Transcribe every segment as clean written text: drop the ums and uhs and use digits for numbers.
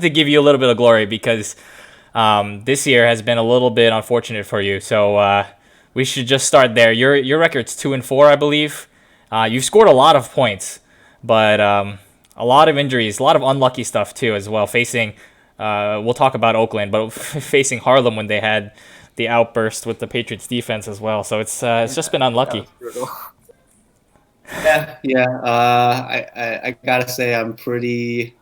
to give you a little bit of glory because this year has been a little bit unfortunate for you. So we should just start there. Your record's 2-4, I believe. You've scored a lot of points, but a lot of injuries, a lot of unlucky stuff too as well. Facing, we'll talk about Oakland, but facing Harlem when they had the outburst with the Patriots defense as well. So it's just been unlucky. Yeah. I gotta say I'm pretty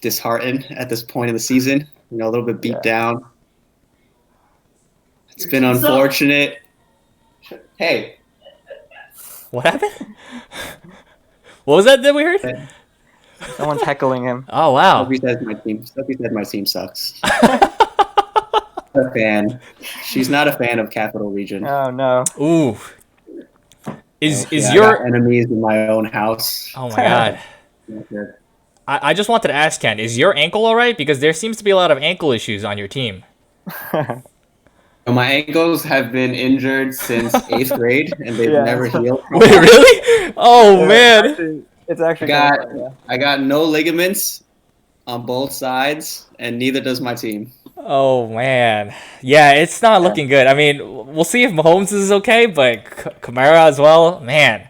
disheartened at this point in the season. A little bit beat down. It's been unfortunate. Hey, What happened? What was that we heard? Someone's heckling him. Oh wow! Sophie says my team sucks. A fan. She's not a fan of Capital Region. Oh no. Ooh. Is I your got enemies in my own house? Oh my god. I just wanted to ask Ken, is your ankle all right? Because there seems to be a lot of ankle issues on your team. My ankles have been injured since 8th grade, and they've never healed. Wait, really? Oh man. It's actually I got no ligaments on both sides, and neither does my team. Oh man. Yeah, it's not looking good. I mean, we'll see if Mahomes is okay, but Kamara as well. Man,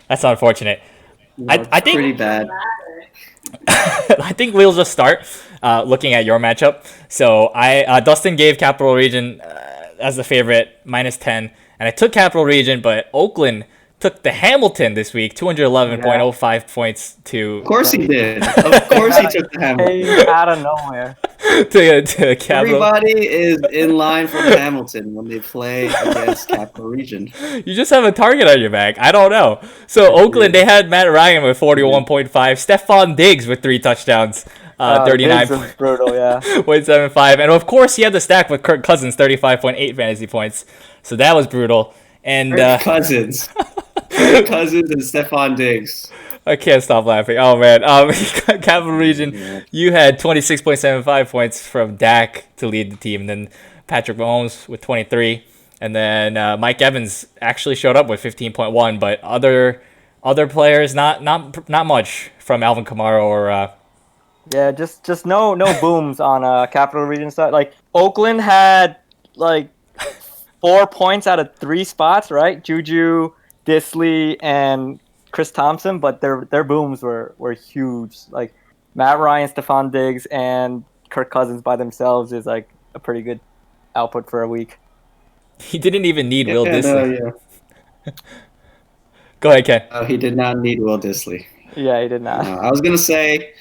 that's unfortunate. I think pretty bad. I think we'll just start looking at your matchup. So Dustin gave Capital Region as the favorite -10, and I took Capital Region, but Oakland took the Hamilton this week, 211.05 points to. Of course he did. Of course he took the Hamilton. out of nowhere. to Capital. Everybody is in line for the Hamilton when they play against Capital Region. You just have a target on your back. I don't know. So Oakland, they had Matt Ryan with 41.5, Stephon Diggs with 3 touchdowns, 39. Brutal, yeah. 0.75, and of course he had the stack with Kirk Cousins, 35.8 fantasy points. So that was brutal. And Kirk Cousins. Kirk Cousins and Stephon Diggs. I can't stop laughing. Oh man, Capital Region, you had 26.75 points from Dak to lead the team, and then Patrick Mahomes with 23, and then Mike Evans actually showed up with 15.1, but other players not much from Alvin Kamara or. Yeah, just no booms on Capital Region side. Like Oakland had like 4 points out of 3 spots, right? Juju, Disley, and Chris Thompson, but their booms were huge. Like Matt Ryan, Stephon Diggs, and Kirk Cousins by themselves is like a pretty good output for a week. He didn't even need Will Disley. Go ahead, Ken. He did not need Will Disley. Yeah, he did not. I was gonna say,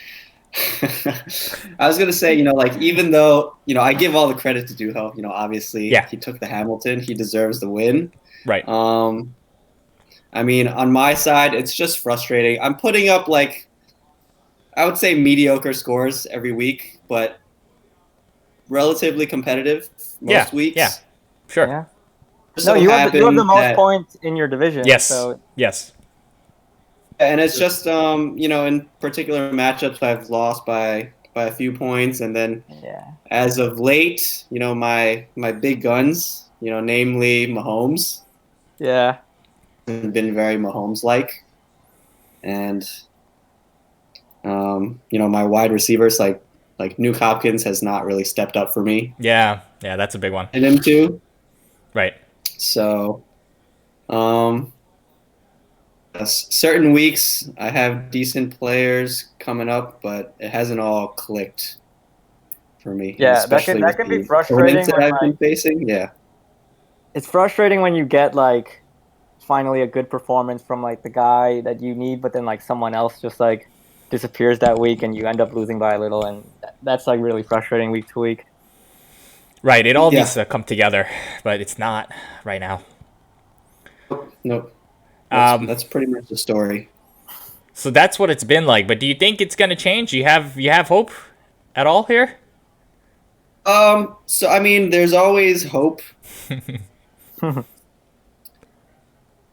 like even though I give all the credit to Duho, obviously he took the Hamilton, he deserves the win. Right. I mean, on my side, it's just frustrating. I'm putting up I would say mediocre scores every week, but relatively competitive most weeks. Yeah, sure. Yeah. No, you have the most points in your division. Yes. So. Yes. And it's just in particular matchups I've lost by a few points, and then as of late, my big guns, namely Mahomes. Yeah. Been very Mahomes-like, and my wide receivers like Nuke Hopkins has not really stepped up for me. Yeah, that's a big one. And him too. Right. So, certain weeks I have decent players coming up, but it hasn't all clicked for me. Yeah, that can be frustrating. That I've been facing. Yeah. It's frustrating when you get finally a good performance from the guy that you need, but then someone else just disappears that week and you end up losing by a little, and that's really frustrating week to week. Right, it all needs to come together, but it's not right now. Nope. That's pretty much the story. So that's what it's been like, but do you think it's going to change? You have hope at all here? So I mean, there's always hope.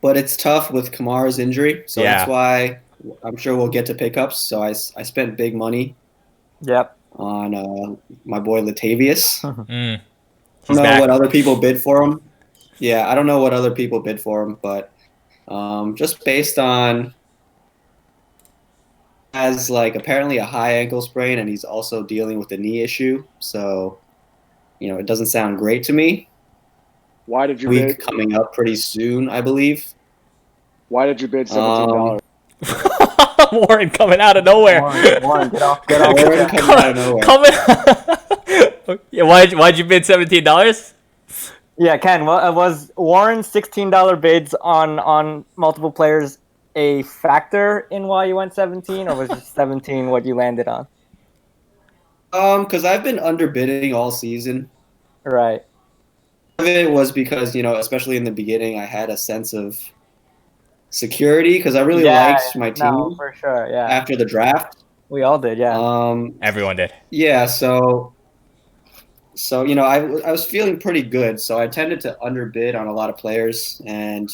But it's tough with Kamara's injury, so that's why I'm sure we'll get to pickups. So I spent big money. Yep. On my boy Latavius. I don't know what other people bid for him. Yeah, I don't know what other people bid for him, but just based on has like apparently a high ankle sprain, and he's also dealing with a knee issue. So, it doesn't sound great to me. Why did you Week bid? coming up pretty soon, I believe. Why did you bid $17? Warren coming out of nowhere. Warren, get off Warren the chat. coming out of nowhere. Yeah, why'd you bid $17? Yeah, Ken, was Warren's $16 bids on multiple players a factor in why you went 17, or was just 17 what you landed on? Because I've been underbidding all season. Right. Part of it was because, especially in the beginning, I had a sense of security because I really liked my team. No, for sure, yeah. After the draft. We all did, yeah. Everyone did. Yeah, so I was feeling pretty good, so I tended to underbid on a lot of players, and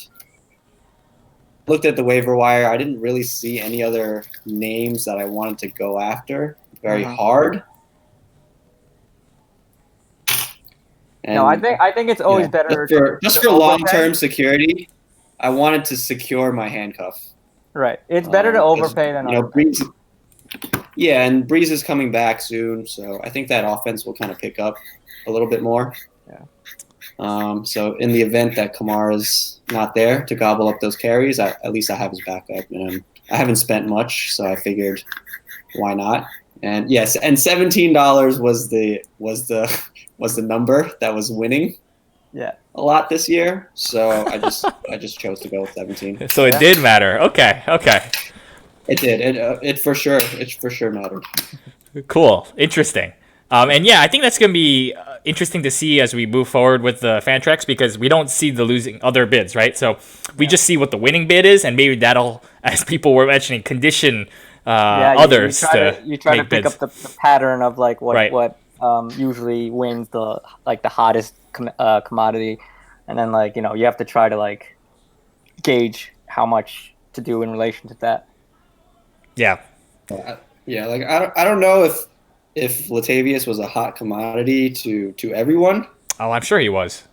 looked at the waiver wire. I didn't really see any other names that I wanted to go after very hard. And, no, I think it's always better just for long-term security. I wanted to secure my handcuff. Right, it's better to overpay than underpay. Yeah, and Breeze is coming back soon, so I think that offense will kind of pick up a little bit more. Yeah. So in the event that Kamara's not there to gobble up those carries, at least I have his backup, and I haven't spent much, so I figured, why not? And yes, and $17 was the number that was winning. Yeah. A lot this year, so I just chose to go with 17. So it did matter. Okay. It did. It for sure mattered. Cool. Interesting. And yeah, I think that's going to be interesting to see as we move forward with the fan tracks, because we don't see the losing other bids, right? So we just see what the winning bid is, and maybe that'll, as people were mentioning, condition others you try to pick bids. up the pattern of like what Right. usually wins the hottest commodity, and then you have to try to gauge how much to do in relation to that. Yeah. Yeah, I don't know if Latavius was a hot commodity to everyone. Oh, I'm sure he was.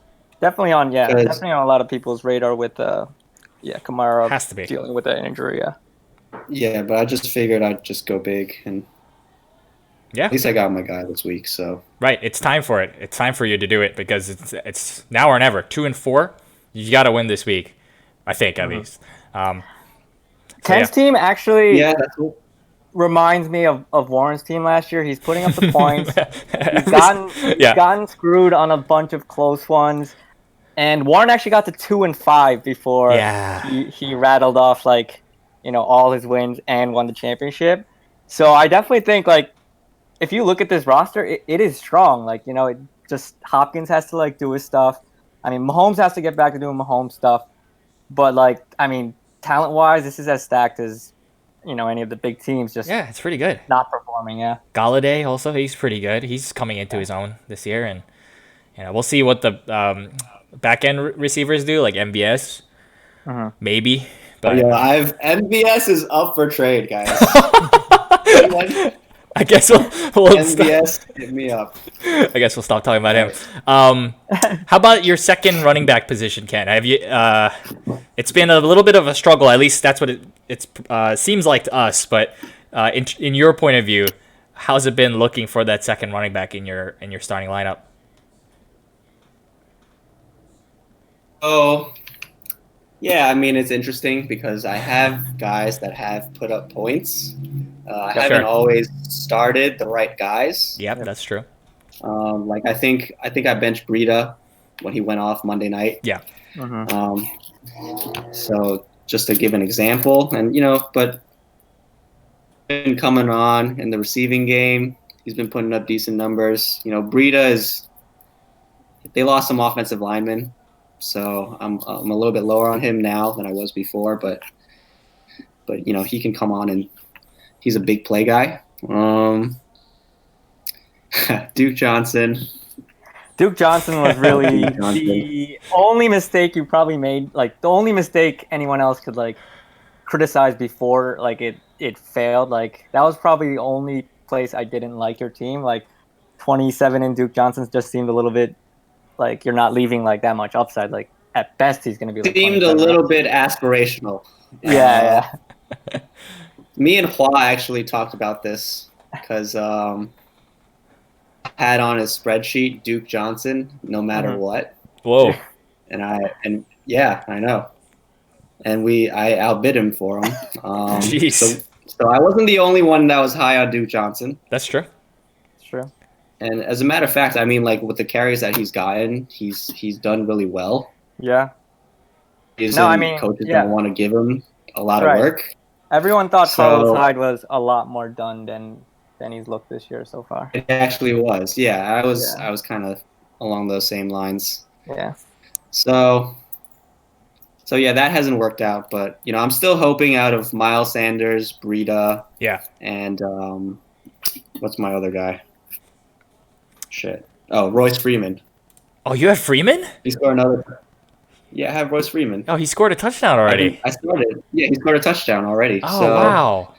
Definitely on a lot of people's radar with Kamara Has to be dealing with that injury. Yeah. Yeah, but I just figured I'd just go big, and at least I got my guy this week. So right, it's time for it. It's time for you to do it, because it's now or never. 2-4, you got to win this week. I think at least. Ken's team actually that's cool. reminds me of Warren's team last year. He's putting up the points. He's gotten screwed on a bunch of close ones, and Warren actually got to 2-5 before he rattled off all his wins and won the championship. So I definitely think if you look at this roster, it is strong. It just Hopkins has to do his stuff. I mean, Mahomes has to get back to doing Mahomes stuff, but talent-wise, this is as stacked as any of the big teams. Just it's pretty good. Not performing, yeah. Galladay also, he's pretty good. He's coming into his own this year, and we'll see what the back end receivers do, like MVS, maybe. But MVS is up for trade, guys. I guess we'll MVS, hit me up. I guess we'll stop talking about him. How about your second running back position, Ken? Have you? It's been a little bit of a struggle. At least that's what it seems like to us. But in your point of view, how's it been looking for that second running back in your starting lineup? Oh, yeah. I mean, it's interesting because I have guys that have put up points. I haven't always started the right guys. Yeah, that's true. I think I benched Breida when he went off Monday night. Yeah. So just to give an example, and but been coming on in the receiving game. He's been putting up decent numbers. Breida they lost some offensive linemen, so I'm a little bit lower on him now than I was before. But he can come on, and he's a big play guy. Duke Johnson. Duke Johnson was really the only mistake you probably made. The only mistake anyone else could criticize before it failed. That was probably the only place I didn't like your team. 27 in Duke Johnson's just seemed a little bit you're not leaving that much upside. At best he's going to be seemed a little bit aspirational. Yeah. Me and Hua actually talked about this because had on his spreadsheet Duke Johnson no matter what, Whoa. and yeah, I know, and I outbid him for him. Jeez. So I wasn't the only one that was high on Duke Johnson. That's true. True. And as a matter of fact, I mean, like with the carries that he's gotten, he's done really well. Yeah. Coaches yeah. don't want to give him a lot of work. Everyone thought So- Carlos Hyde was a lot more done than he's looked this year so far. It actually was. Yeah, I was kind of along those same lines. Yeah. So yeah, that hasn't worked out, but you know, I'm still hoping out of Miles Sanders, Breida, Yeah. and what's my other guy? Shit. Oh, Royce Freeman. Oh, you have Freeman? He scored another. Yeah, I have Royce Freeman. Oh, he scored a touchdown already. I started. Yeah, he scored a touchdown already. Oh, so, wow.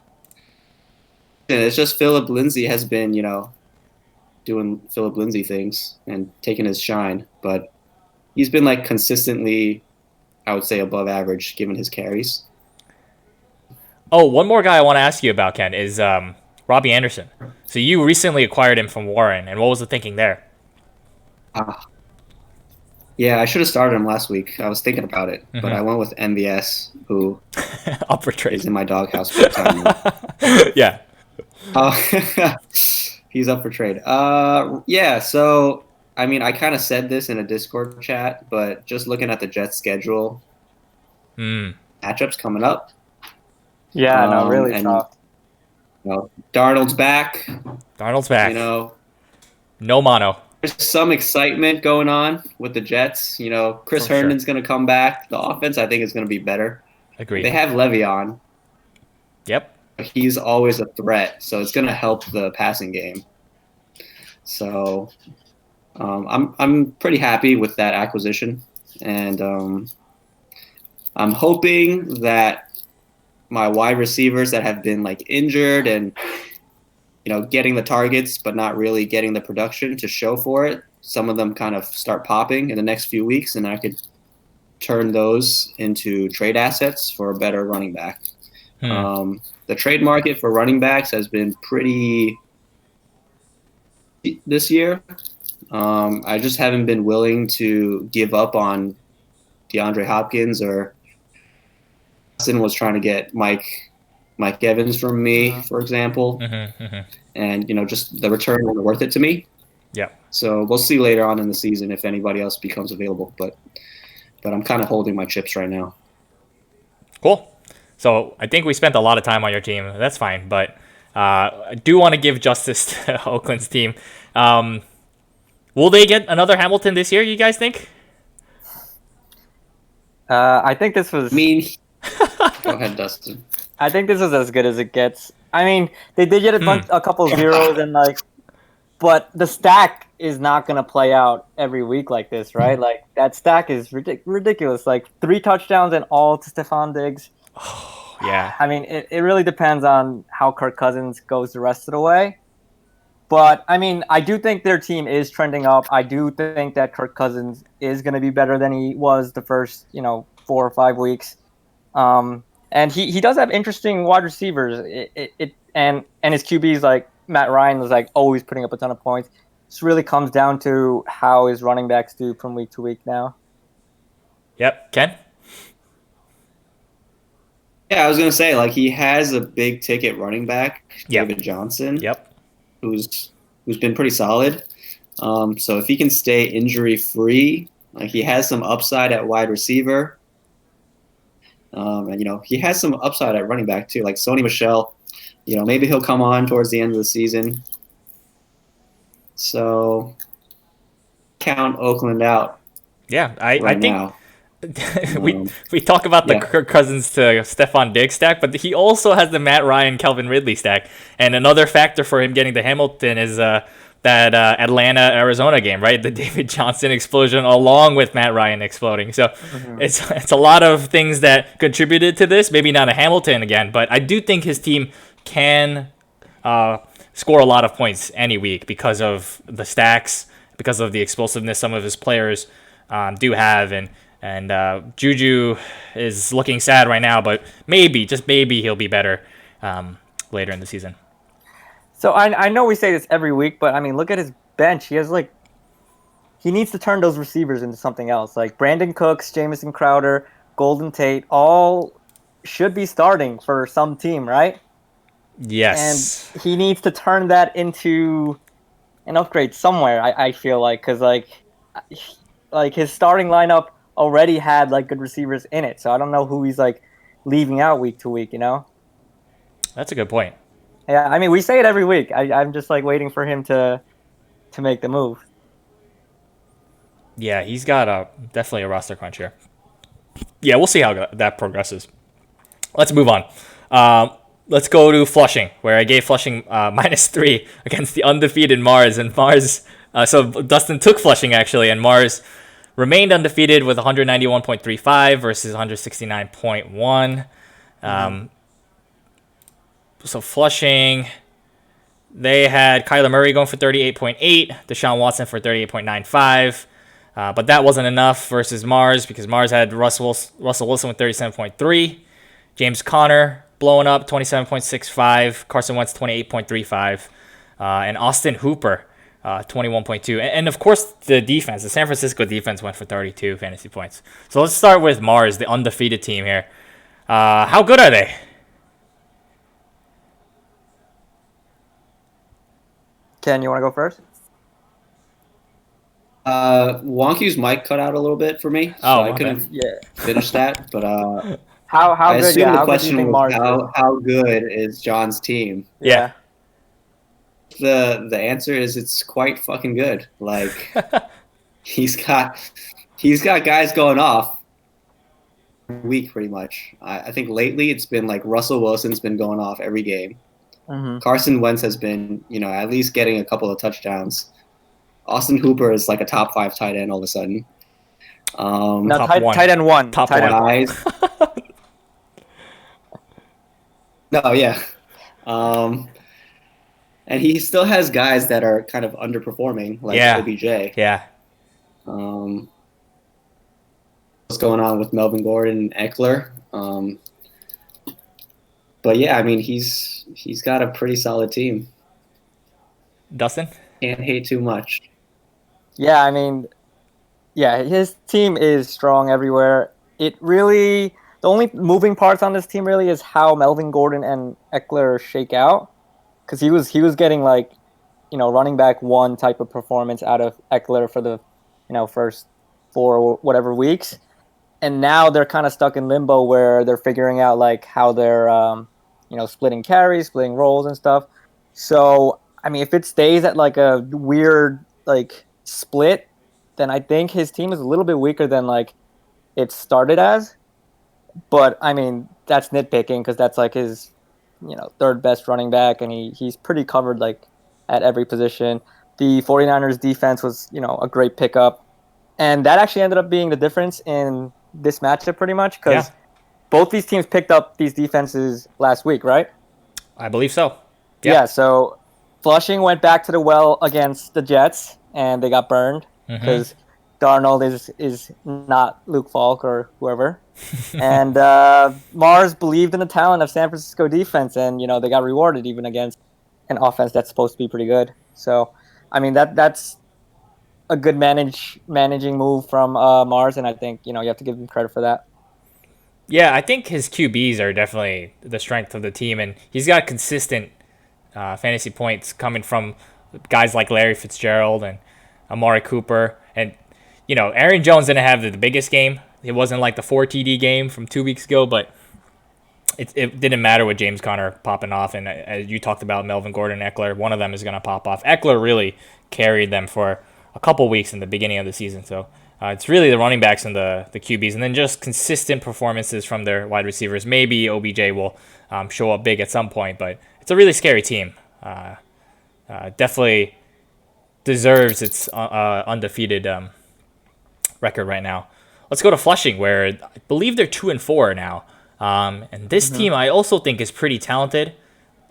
It's just Philip Lindsay has been, you know, doing Philip Lindsay things and taking his shine, but he's been like consistently, I would say, above average given his carries. Oh, one more guy I want to ask you about, Ken, is Robbie Anderson. So you recently acquired him from Warren, and what was the thinking there? Yeah, I should have started him last week. I was thinking about it, but I went with MVS, who Up for is trade. in my doghouse full time. Yeah. He's up for trade. Yeah, so I mean, I kind of said this in a Discord chat, but just looking at the Jets schedule, matchups coming up. Yeah, no, really and, tough. You know, Darnold's back. Darnold's back. You know, no mono. there's some excitement going on with the Jets. You know, Chris For sure. Herndon's going to come back. The offense, I think, is going to be better. Agreed. They have Le'Veon. Yep. He's always a threat, so it's going to help the passing game. So I'm pretty happy with that acquisition, and I'm hoping that my wide receivers that have been like injured and you know getting the targets but not really getting the production to show for it, some of them kind of start popping in the next few weeks, and I could turn those into trade assets for a better running back. The trade market for running backs has been pretty this year. I just haven't been willing to give up on DeAndre Hopkins, or Justin was trying to get Mike Evans from me, for example. And, you know, just the return wasn't worth it to me. Yeah. So we'll see later on in the season if anybody else becomes available. But I'm kind of holding my chips right now. Cool. So I think we spent a lot of time on your team. That's fine. But I do want to give justice to Oakland's team. Will they get another Hamilton this year, you guys think? I think this was. I mean, go ahead, Dustin. I think this is as good as it gets. I mean, they did get a couple zeros and like, but the stack is not gonna play out every week like this, right? Like that stack is ridiculous. Like 3 touchdowns and all to Stephon Diggs. Yeah. I mean, it really depends on how Kirk Cousins goes the rest of the way. But I mean, I do think their team is trending up. I do think that Kirk Cousins is going to be better than he was the first, 4 or 5 weeks. And he does have interesting wide receivers. And his QBs like Matt Ryan was like always putting up a ton of points. This really comes down to how his running backs do from week to week now. Yep. Ken? Yeah, I was gonna say, like, he has a big ticket running back, David Johnson. Yep. Who's been pretty solid. So if he can stay injury free, like he has some upside at wide receiver. And he has some upside at running back too, like Sony Michel. Maybe he'll come on towards the end of the season. So count Oakland out. Yeah, I think now. we talk about the Kirk Cousins to Stephon Diggs stack, but he also has the Matt Ryan, Calvin Ridley stack. And another factor for him getting to Hamilton is that Atlanta-Arizona game, right? The David Johnson explosion along with Matt Ryan exploding. So it's a lot of things that contributed to this. Maybe not a Hamilton again, but I do think his team can score a lot of points any week because of the stacks, because of the explosiveness some of his players do have. And Juju is looking sad right now, but maybe, just maybe, he'll be better later in the season. So I know we say this every week, but I mean, look at his bench. He needs to turn those receivers into something else. Like Brandon Cooks, Jamison Crowder, Golden Tate, all should be starting for some team, right? And Yes. he needs to turn that into an upgrade somewhere. I feel like because like his starting lineup already had like good receivers in it, so I don't know who he's like leaving out week to week. That's a good point. Yeah, I mean we say it every week. I'm just like waiting for him to make the move. Yeah, he's got definitely a roster crunch here. Yeah, we'll see how that progresses. Let's move on. Let's go to Flushing, where I gave Flushing -3 against the undefeated Mars. And Mars, so Dustin took Flushing actually, and Mars remained undefeated with 191.35 versus 169.1. So Flushing, they had Kyler Murray going for 38.8, Deshaun Watson for 38.95. But that wasn't enough versus Mars because Mars had Russell Wilson with 37.3, James Conner blowing up 27.65, Carson Wentz 28.35, and Austin Hooper 21.2. And of course, the defense, the San Francisco defense went for 32 fantasy points. So let's start with Mars, the undefeated team here. How good are they? Ken, you want to go first? Wonky's mic cut out a little bit for me, so I couldn't finish that. But how I good? assume Yeah, the how good do you question think was Mars is? how good is John's team? Yeah. The answer is it's quite fucking good. Like he's got guys going off every week pretty much. I think lately it's been like Russell Wilson's been going off every game. Mm-hmm. Carson Wentz has been, at least getting a couple of touchdowns. Austin Hooper is like a top 5 tight end all of a sudden. No, Top one. tight end one. Top tight one. End Guys. No, yeah. And he still has guys that are kind of underperforming, like OBJ. Yeah. What's going on with Melvin Gordon and Eckler? But yeah, I mean, he's got a pretty solid team. Dustin? Can't hate too much. Yeah, I mean, yeah, his team is strong everywhere. The only moving parts on this team really is how Melvin Gordon and Eckler shake out, because he was getting like, running back one type of performance out of Eckler for the, first 4 or whatever weeks, and now they're kind of stuck in limbo where they're figuring out like how they're, splitting carries, splitting roles and stuff. So I mean, if it stays at like a weird like split, then I think his team is a little bit weaker than like it started as. But I mean, that's nitpicking because that's like his, third best running back, and he's pretty covered like at every position. The 49ers defense was, a great pickup, and that actually ended up being the difference in this matchup pretty much because both these teams picked up these defenses last week, right? I believe so. Yeah, so Flushing went back to the well against the Jets, and they got burned because Darnold is not Luke Falk or whoever. And Mars believed in the talent of San Francisco defense, and they got rewarded even against an offense that's supposed to be pretty good. So, I mean that's a good managing move from Mars, and I think you have to give him credit for that. Yeah, I think his QBs are definitely the strength of the team, and he's got consistent fantasy points coming from guys like Larry Fitzgerald and Amari Cooper. And, Aaron Jones didn't have the biggest game. It wasn't like the 4 TD game from 2 weeks ago, but it didn't matter with James Conner popping off. And as you talked about, Melvin Gordon and Eckler, one of them is going to pop off. Eckler really carried them for a couple weeks in the beginning of the season. So it's really the running backs and the QBs, and then just consistent performances from their wide receivers. Maybe OBJ will show up big at some point, but it's a really scary team. Definitely deserves its undefeated record right now. Let's go to Flushing, where I believe they're 2-4 now. And this team I also think is pretty talented,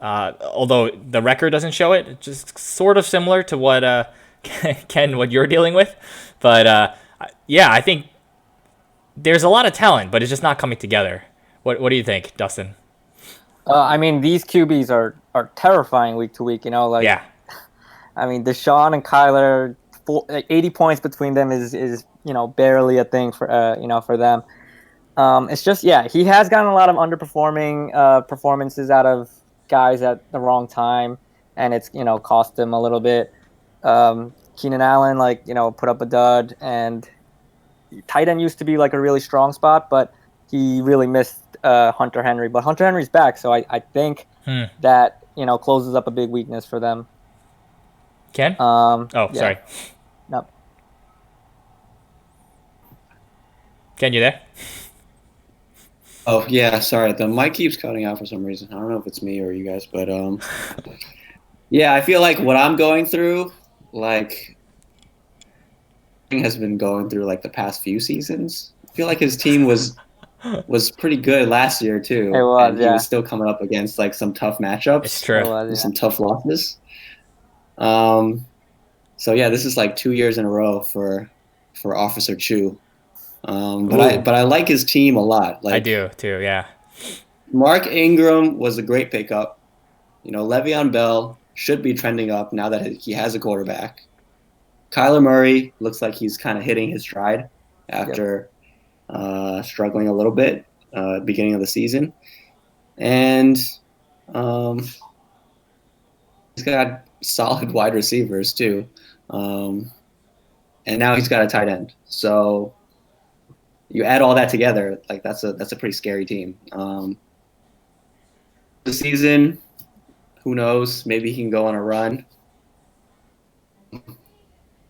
although the record doesn't show it. It's just sort of similar to what Ken, what you're dealing with. But yeah, I think there's a lot of talent, but it's just not coming together. What do you think, Dustin? I mean, these QBs are terrifying week to week. You know, like Yeah. I mean, Deshaun and Kyler, 80 points between them is barely a thing for for them. It's just he has gotten a lot of underperforming performances out of guys at the wrong time, and it's cost him a little bit. Keenan Allen put up a dud, and tight end used to be like a really strong spot, but he really missed Hunter Henry. But Hunter Henry's back, so I think that closes up a big weakness for them. Ken? Sorry. No. Ken, you there? Oh yeah, sorry. The mic keeps cutting out for some reason. I don't know if it's me or you guys, but yeah, I feel like what I'm going through, like, has been going through like the past few seasons. I feel like his team was pretty good last year too. It was, and he was still coming up against like some tough matchups. It's true. Some tough losses. So yeah, this is like 2 years in a row for Officer Chu. But I like his team a lot. Like, I do too. Yeah. Mark Ingram was a great pickup. Le'Veon Bell should be trending up now that he has a quarterback. Kyler Murray looks like he's kind of hitting his stride after struggling a little bit beginning of the season. And he's got solid wide receivers too. And now he's got a tight end. So you add all that together, like that's a pretty scary team. The season, who knows? Maybe he can go on a run.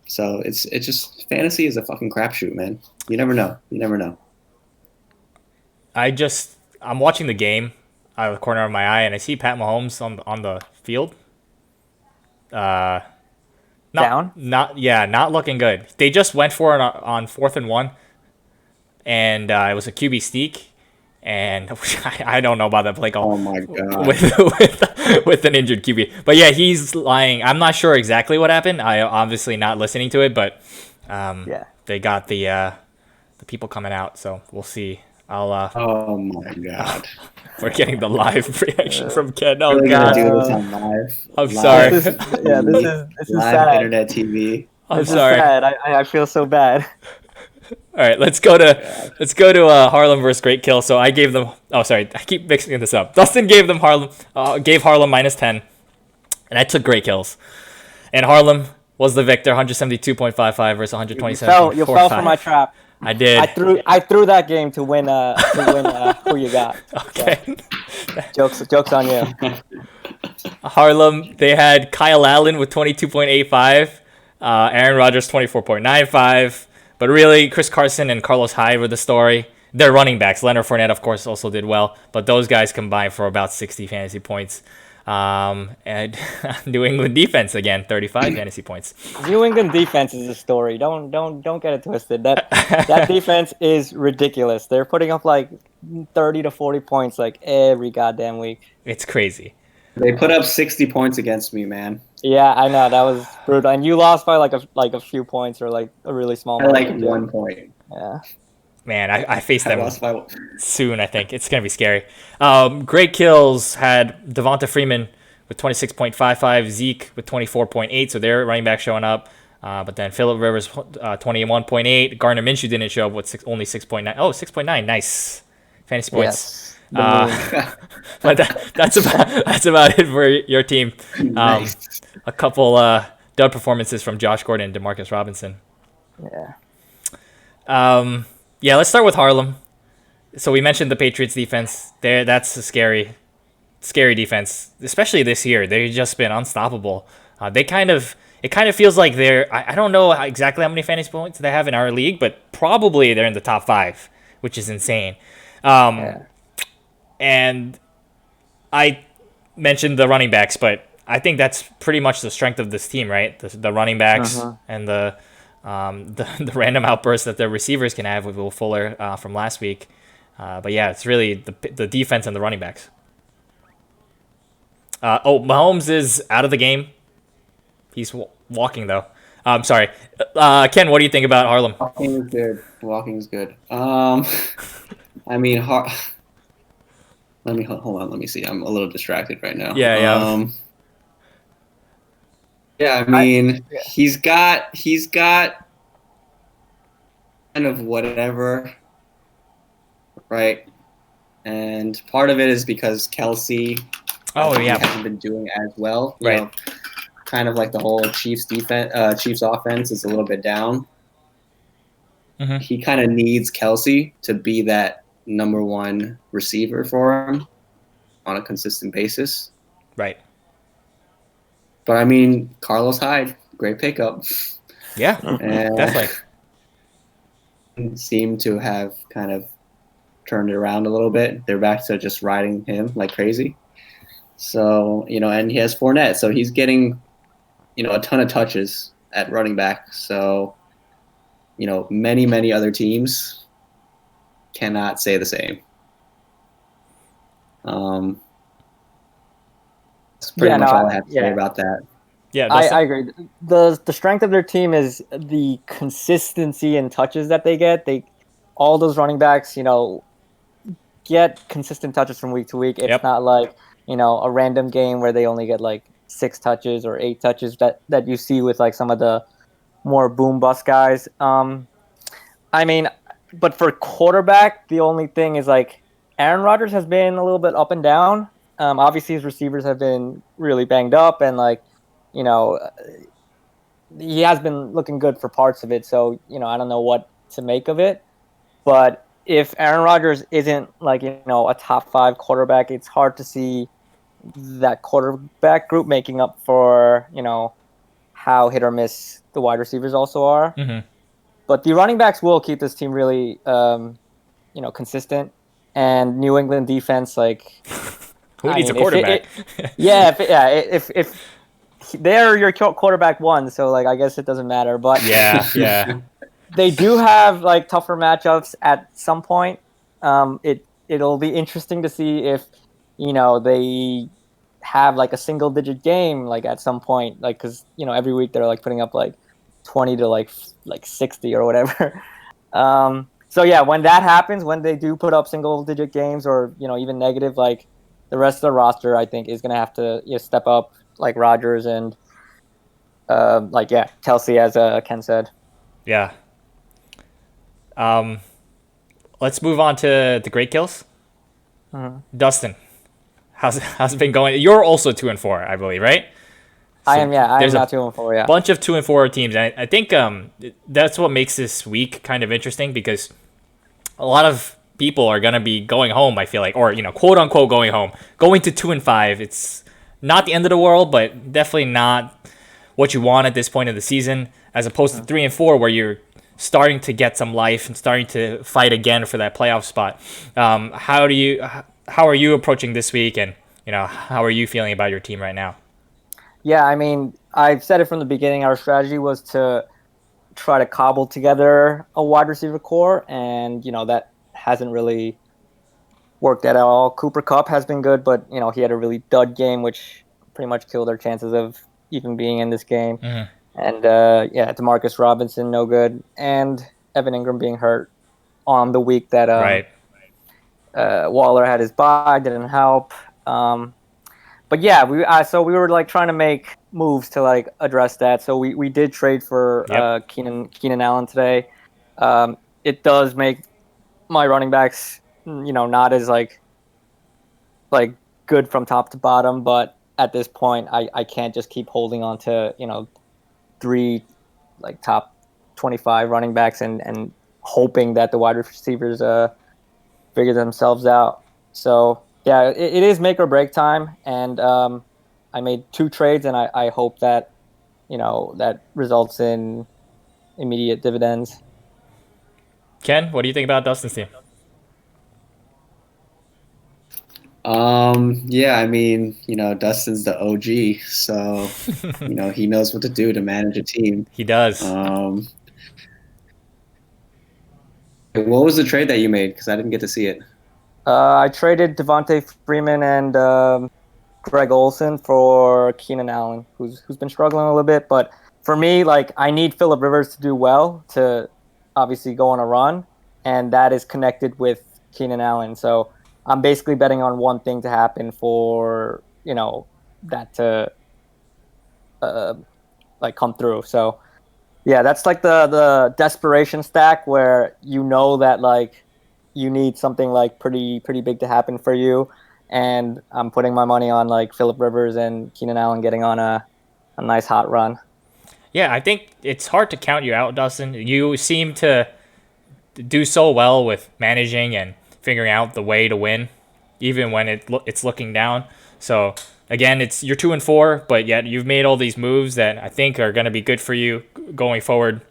So it's just fantasy is a fucking crapshoot, man. You never know. I'm watching the game out of the corner of my eye, and I see Pat Mahomes on the field. Down? Not looking good. They just went for it on 4th and 1, and it was a QB sneak. And I don't know about that play call. Oh my god! With an injured QB, but yeah, he's lying. I'm not sure exactly what happened. I obviously not listening to it, but they got the people coming out, so we'll see. Oh my god! We're getting the live reaction from Ken. Oh really god! Gonna do this on live. I'm sorry. This is live sad. internet TV. I'm This is sorry. sad. I feel so bad. All right, let's go to Harlem versus Great Kill. So I gave them. Oh, sorry, I keep mixing this up. Dustin gave them Harlem. Gave Harlem -10, and I took Great Kills. And Harlem was the victor, 172.55 versus 127.45. You fell for my trap. I did. I threw that game to win who you got. Okay. So, jokes on you. Harlem, they had Kyle Allen with 22.85, Aaron Rodgers 24.95. But really, Chris Carson and Carlos Hyde were the story. They're running backs. Leonard Fournette, of course, also did well. But those guys combined for about 60 fantasy points. And New England defense, again, 35 fantasy points. New England defense is a story. Don't get it twisted. That defense is ridiculous. They're putting up like 30 to 40 points like every goddamn week. It's crazy. They put up 60 points against me, man. Yeah, I know, that was brutal. And you lost by like a few points or like a really small Like margin. 1 point. Yeah. Man, I face them lost by soon, I think. It's going to be scary. Great Kills had Devonta Freeman with 26.55, Zeke with 24.8, so they're running back showing up. But then Phillip Rivers, 21.8. Gardner Minshew didn't show up with only 6.9. Oh, 6.9. Nice. Fantasy points. Yes. But that's about it for your team. Nice. A couple dud performances from Josh Gordon and Demarcus Robinson. Yeah. Yeah, let's start with Harlem. So we mentioned the Patriots defense. That's a scary defense, especially this year. They've just been unstoppable. It kind of feels like I don't know exactly how many fantasy points they have in our league, but probably they're in the top 5, which is insane. And I mentioned the running backs, but I think that's pretty much the strength of this team, right? The running backs and the random outbursts that the receivers can have with Will Fuller from last week. But yeah, it's really the defense and the running backs. Mahomes is out of the game. He's walking though. I'm sorry, Ken. What do you think about Harlem? Walking is good. I mean, Let me hold on. Let me see. I'm a little distracted right now. Yeah. Yeah, I mean, he's got kind of whatever, right? And part of it is because Kelsey hasn't been doing as well. You know, kind of like the whole Chiefs offense is a little bit down. Mm-hmm. He kind of needs Kelsey to be that number one receiver for him on a consistent basis. Right. But I mean, Carlos Hyde, great pickup. Yeah, and definitely. Seem to have kind of turned it around a little bit. They're back to just riding him like crazy. So, you know, and he has Fournette, so he's getting, you know, a ton of touches at running back. So, you know, many other teams cannot say the same. That's pretty much all I have to say about that. Yeah, I agree. The strength of their team is the consistency in touches that they get. All those running backs, you know, get consistent touches from week to week. It's not like, you know, a random game where they only get like 6 touches or 8 touches that you see with like some of the more boom bust guys. I mean, but for quarterback, the only thing is like Aaron Rodgers has been a little bit up and down. Obviously, his receivers have been really banged up, and like, you know, he has been looking good for parts of it. So, you know, I don't know what to make of it. But if Aaron Rodgers isn't like, you know, a top 5 quarterback, it's hard to see that quarterback group making up for, you know, how hit or miss the wide receivers also are. Mm-hmm. But the running backs will keep this team really, you know, consistent. And New England defense, like, who needs a quarterback? If they're your quarterback one, so like I guess it doesn't matter. But yeah, they do have like tougher matchups at some point. It'll be interesting to see if, you know, they have like a single digit game like at some point, like, because, you know, every week they're like putting up like 20 to like 60 or whatever. So yeah, when that happens, when they do put up single digit games or, you know, even negative, like the rest of the roster I think is gonna have to, you know, step up, like Rodgers and Kelsey, as Ken said. Yeah. Let's move on to the great kills. Dustin, how's it been going? You're also 2-4, I believe, right? So I am not 2-4. Yeah, bunch of 2-4 teams, and I think that's what makes this week kind of interesting, because a lot of people are gonna be going home. I feel like, or, you know, quote unquote going home, going to 2-5. It's not the end of the world, but definitely not what you want at this point of the season, as opposed to 3-4, where you're starting to get some life and starting to fight again for that playoff spot. How are you approaching this week, and, you know, how are you feeling about your team right now? Yeah, I mean, I've said it from the beginning. Our strategy was to try to cobble together a wide receiver core, and, you know, that hasn't really worked at all. Cooper Kupp has been good, but, you know, he had a really dud game, which pretty much killed our chances of even being in this game. Mm-hmm. And Demarcus Robinson, no good, and Evan Ingram being hurt on the week that Waller had his bye, didn't help. But yeah, we were like trying to make moves to like address that. So we did trade for Keenan Allen today. It does make my running backs, you know, not as like good from top to bottom, but at this point I can't just keep holding on to, you know, 3 like top 25 running backs and hoping that the wide receivers figure themselves out. So yeah, it is make or break time, and I made 2 trades, and I hope that, you know, that results in immediate dividends. Ken, what do you think about Dustin's team? Yeah, I mean, you know, Dustin's the OG, so you know, he knows what to do to manage a team. He does. What was the trade that you made? Because I didn't get to see it. I traded Devontae Freeman and Greg Olsen for Keenan Allen, who's been struggling a little bit. But for me, like, I need Phillip Rivers to do well to obviously go on a run, and that is connected with Keenan Allen. So I'm basically betting on one thing to happen for that to like come through. So yeah, that's like the desperation stack where that like you need something like pretty big to happen for you, and I'm putting my money on like Phillip Rivers and Keenan Allen getting on a nice hot run. Yeah, I think it's hard to count you out, Dustin. You seem to do so well with managing and figuring out the way to win, even when it's looking down. So again, you're 2-4, but yet you've made all these moves that I think are going to be good for you going forward.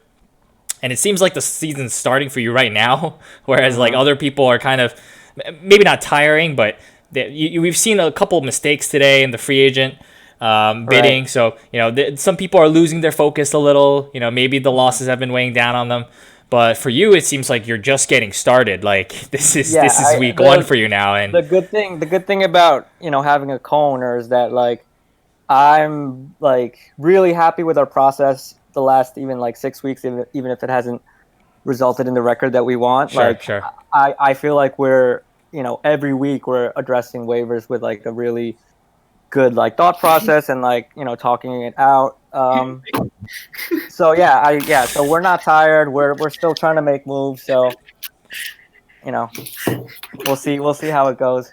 And it seems like the season's starting for you right now, whereas like other people are kind of maybe not tiring, but we've seen a couple of mistakes today in the free agent bidding. Right. So some people are losing their focus a little. Maybe the losses have been weighing down on them. But for you, it seems like you're just getting started. Like this is week one for you now, and the good thing about having a co-owner is that like I'm like really happy with our process the last even like 6 weeks, even if it hasn't resulted in the record that we want. sure, Like sure. I feel like we're every week we're addressing waivers with like a really good like thought process and like talking it out. So so we're not tired. We're still trying to make moves. So you know we'll see how it goes.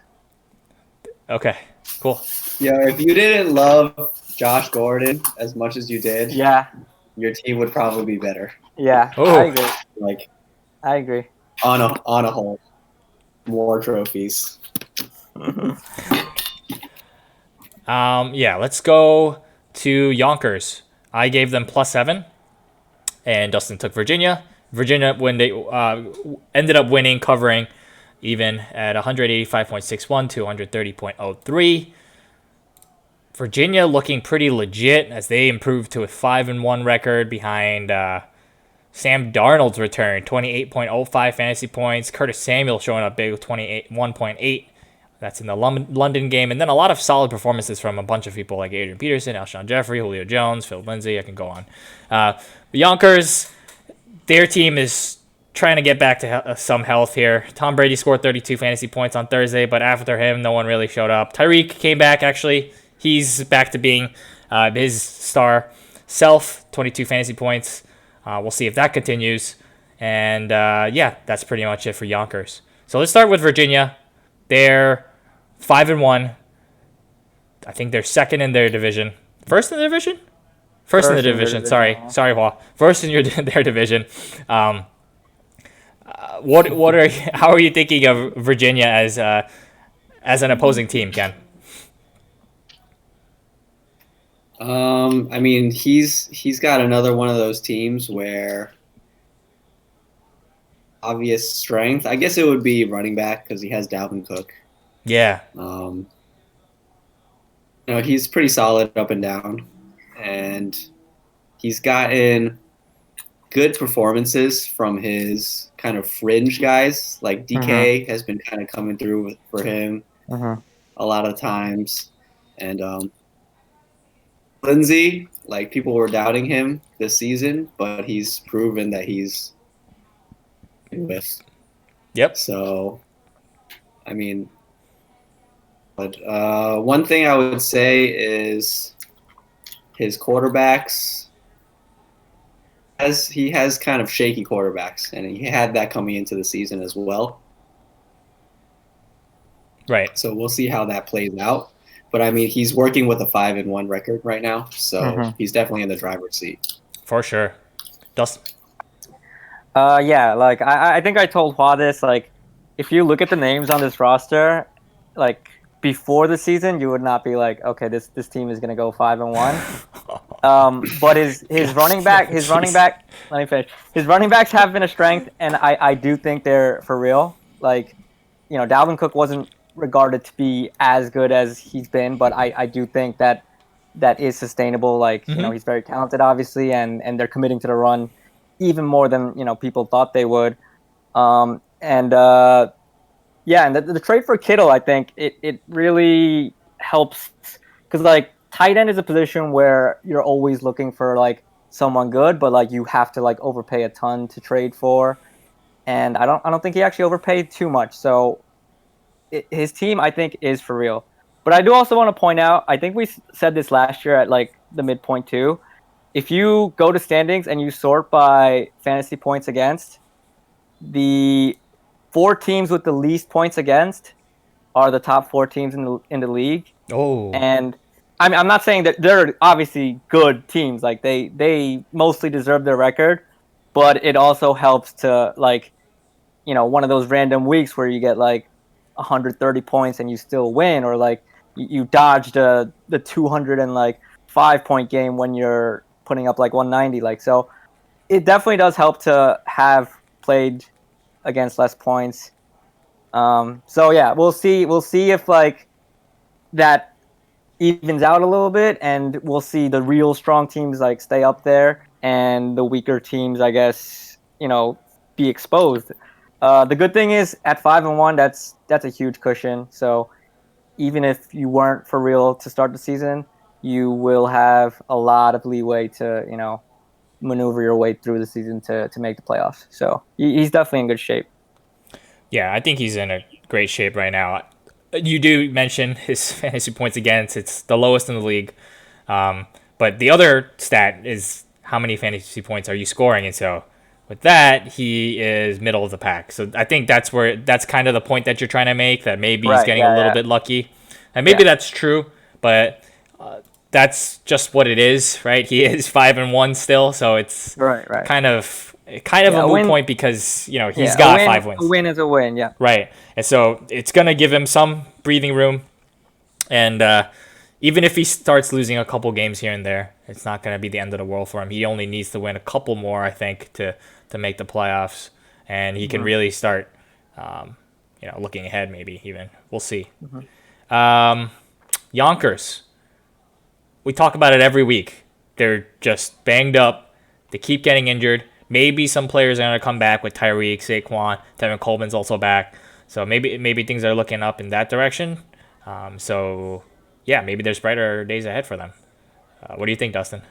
Okay, cool. Yeah, if you didn't love Josh Gordon as much as you did, Yeah, your team would probably be better. yeah, I Oh, agree. Like I agree. on a whole, more trophies. yeah. Let's go to Yonkers. I gave them +7, and Dustin took Virginia. Virginia, when they ended up winning, covering even at 185.61 to 130.03. Virginia looking pretty legit as they improved to a 5-1 record behind Sam Darnold's return, 28.05 fantasy points. Curtis Samuel showing up big with 1.8. That's in the London game. And then a lot of solid performances from a bunch of people like Adrian Peterson, Alshon Jeffrey, Julio Jones, Phil Lindsay. I can go on. The Yonkers, their team is trying to get back to some health here. Tom Brady scored 32 fantasy points on Thursday, but after him, no one really showed up. Tyreek came back, actually. He's back to being his star self, 22 fantasy points. We'll see if that continues. And that's pretty much it for Yonkers. So let's start with Virginia. They're 5-1. I think they're second in their division. First in the division? First in the division. Sorry, Hua. First in their division. How are you thinking of Virginia as an opposing team, Ken? I mean, he's got another one of those teams where obvious strength. I guess it would be running back because he has Dalvin Cook. Yeah. He's pretty solid up and down, and he's gotten good performances from his kind of fringe guys. Like DK has been kind of coming through for him a lot of times, and Lindsay, like people were doubting him this season, but he's proven that he's with. Yep. So, I mean, but one thing I would say is his quarterbacks. He has kind of shaky quarterbacks, and he had that coming into the season as well. Right. So we'll see how that plays out. But I mean, he's working with a 5-1 record right now, so he's definitely in the driver's seat. For sure. Dustin? Like I think I told Hua this. Like, if you look at the names on this roster, like before the season, you would not be like, okay, this team is gonna go 5-1. But his running back. Let me finish. His running backs have been a strength, and I do think they're for real. Like, Dalvin Cook wasn't regarded to be as good as he's been, but I do think that is sustainable. Like, he's very talented, obviously, and they're committing to the run even more than people thought they would. And the trade for Kittle, I think it really helps because like tight end is a position where you're always looking for like someone good, but like you have to like overpay a ton to trade for. And I don't think he actually overpaid too much. So his team, I think, is for real. But I do also want to point out, I think we said this last year at like the midpoint too. If you go to standings and you sort by fantasy points against, the 4 teams with the least points against are the top 4 teams in the league. Oh. And I'm not saying that they're obviously good teams. Like they mostly deserve their record, but it also helps to like, one of those random weeks where you get like 130 points and you still win, or like you dodged the 205-point game when you're putting up like 190. Like, so it definitely does help to have played against less points. So yeah, we'll see if like that evens out a little bit, and we'll see the real strong teams like stay up there, and the weaker teams, I guess, be exposed. The good thing is at 5-1, that's a huge cushion. So even if you weren't for real to start the season, you will have a lot of leeway to maneuver your way through the season to make the playoffs. So he's definitely in good shape. Yeah, I think he's in a great shape right now. You do mention his fantasy points against; it's the lowest in the league. But the other stat is how many fantasy points are you scoring, and so with that, he is middle of the pack. So I think that's kind of the point that you're trying to make, that maybe he's getting a little bit lucky, and maybe that's true, but that's just what it is, right? He is 5-1 still, so it's kind of a moot point because he's got 5 wins. A win is a win, yeah. Right, and so it's gonna give him some breathing room, and even if he starts losing a couple games here and there, it's not gonna be the end of the world for him. He only needs to win a couple more, I think, to make the playoffs, and he can really start, looking ahead. Maybe even we'll see. Yonkers, we talk about it every week. They're just banged up. They keep getting injured. Maybe some players are going to come back with Tyreek, Saquon, Tevin Coleman's also back. So maybe things are looking up in that direction. So, yeah, maybe there's brighter days ahead for them. What do you think, Dustin?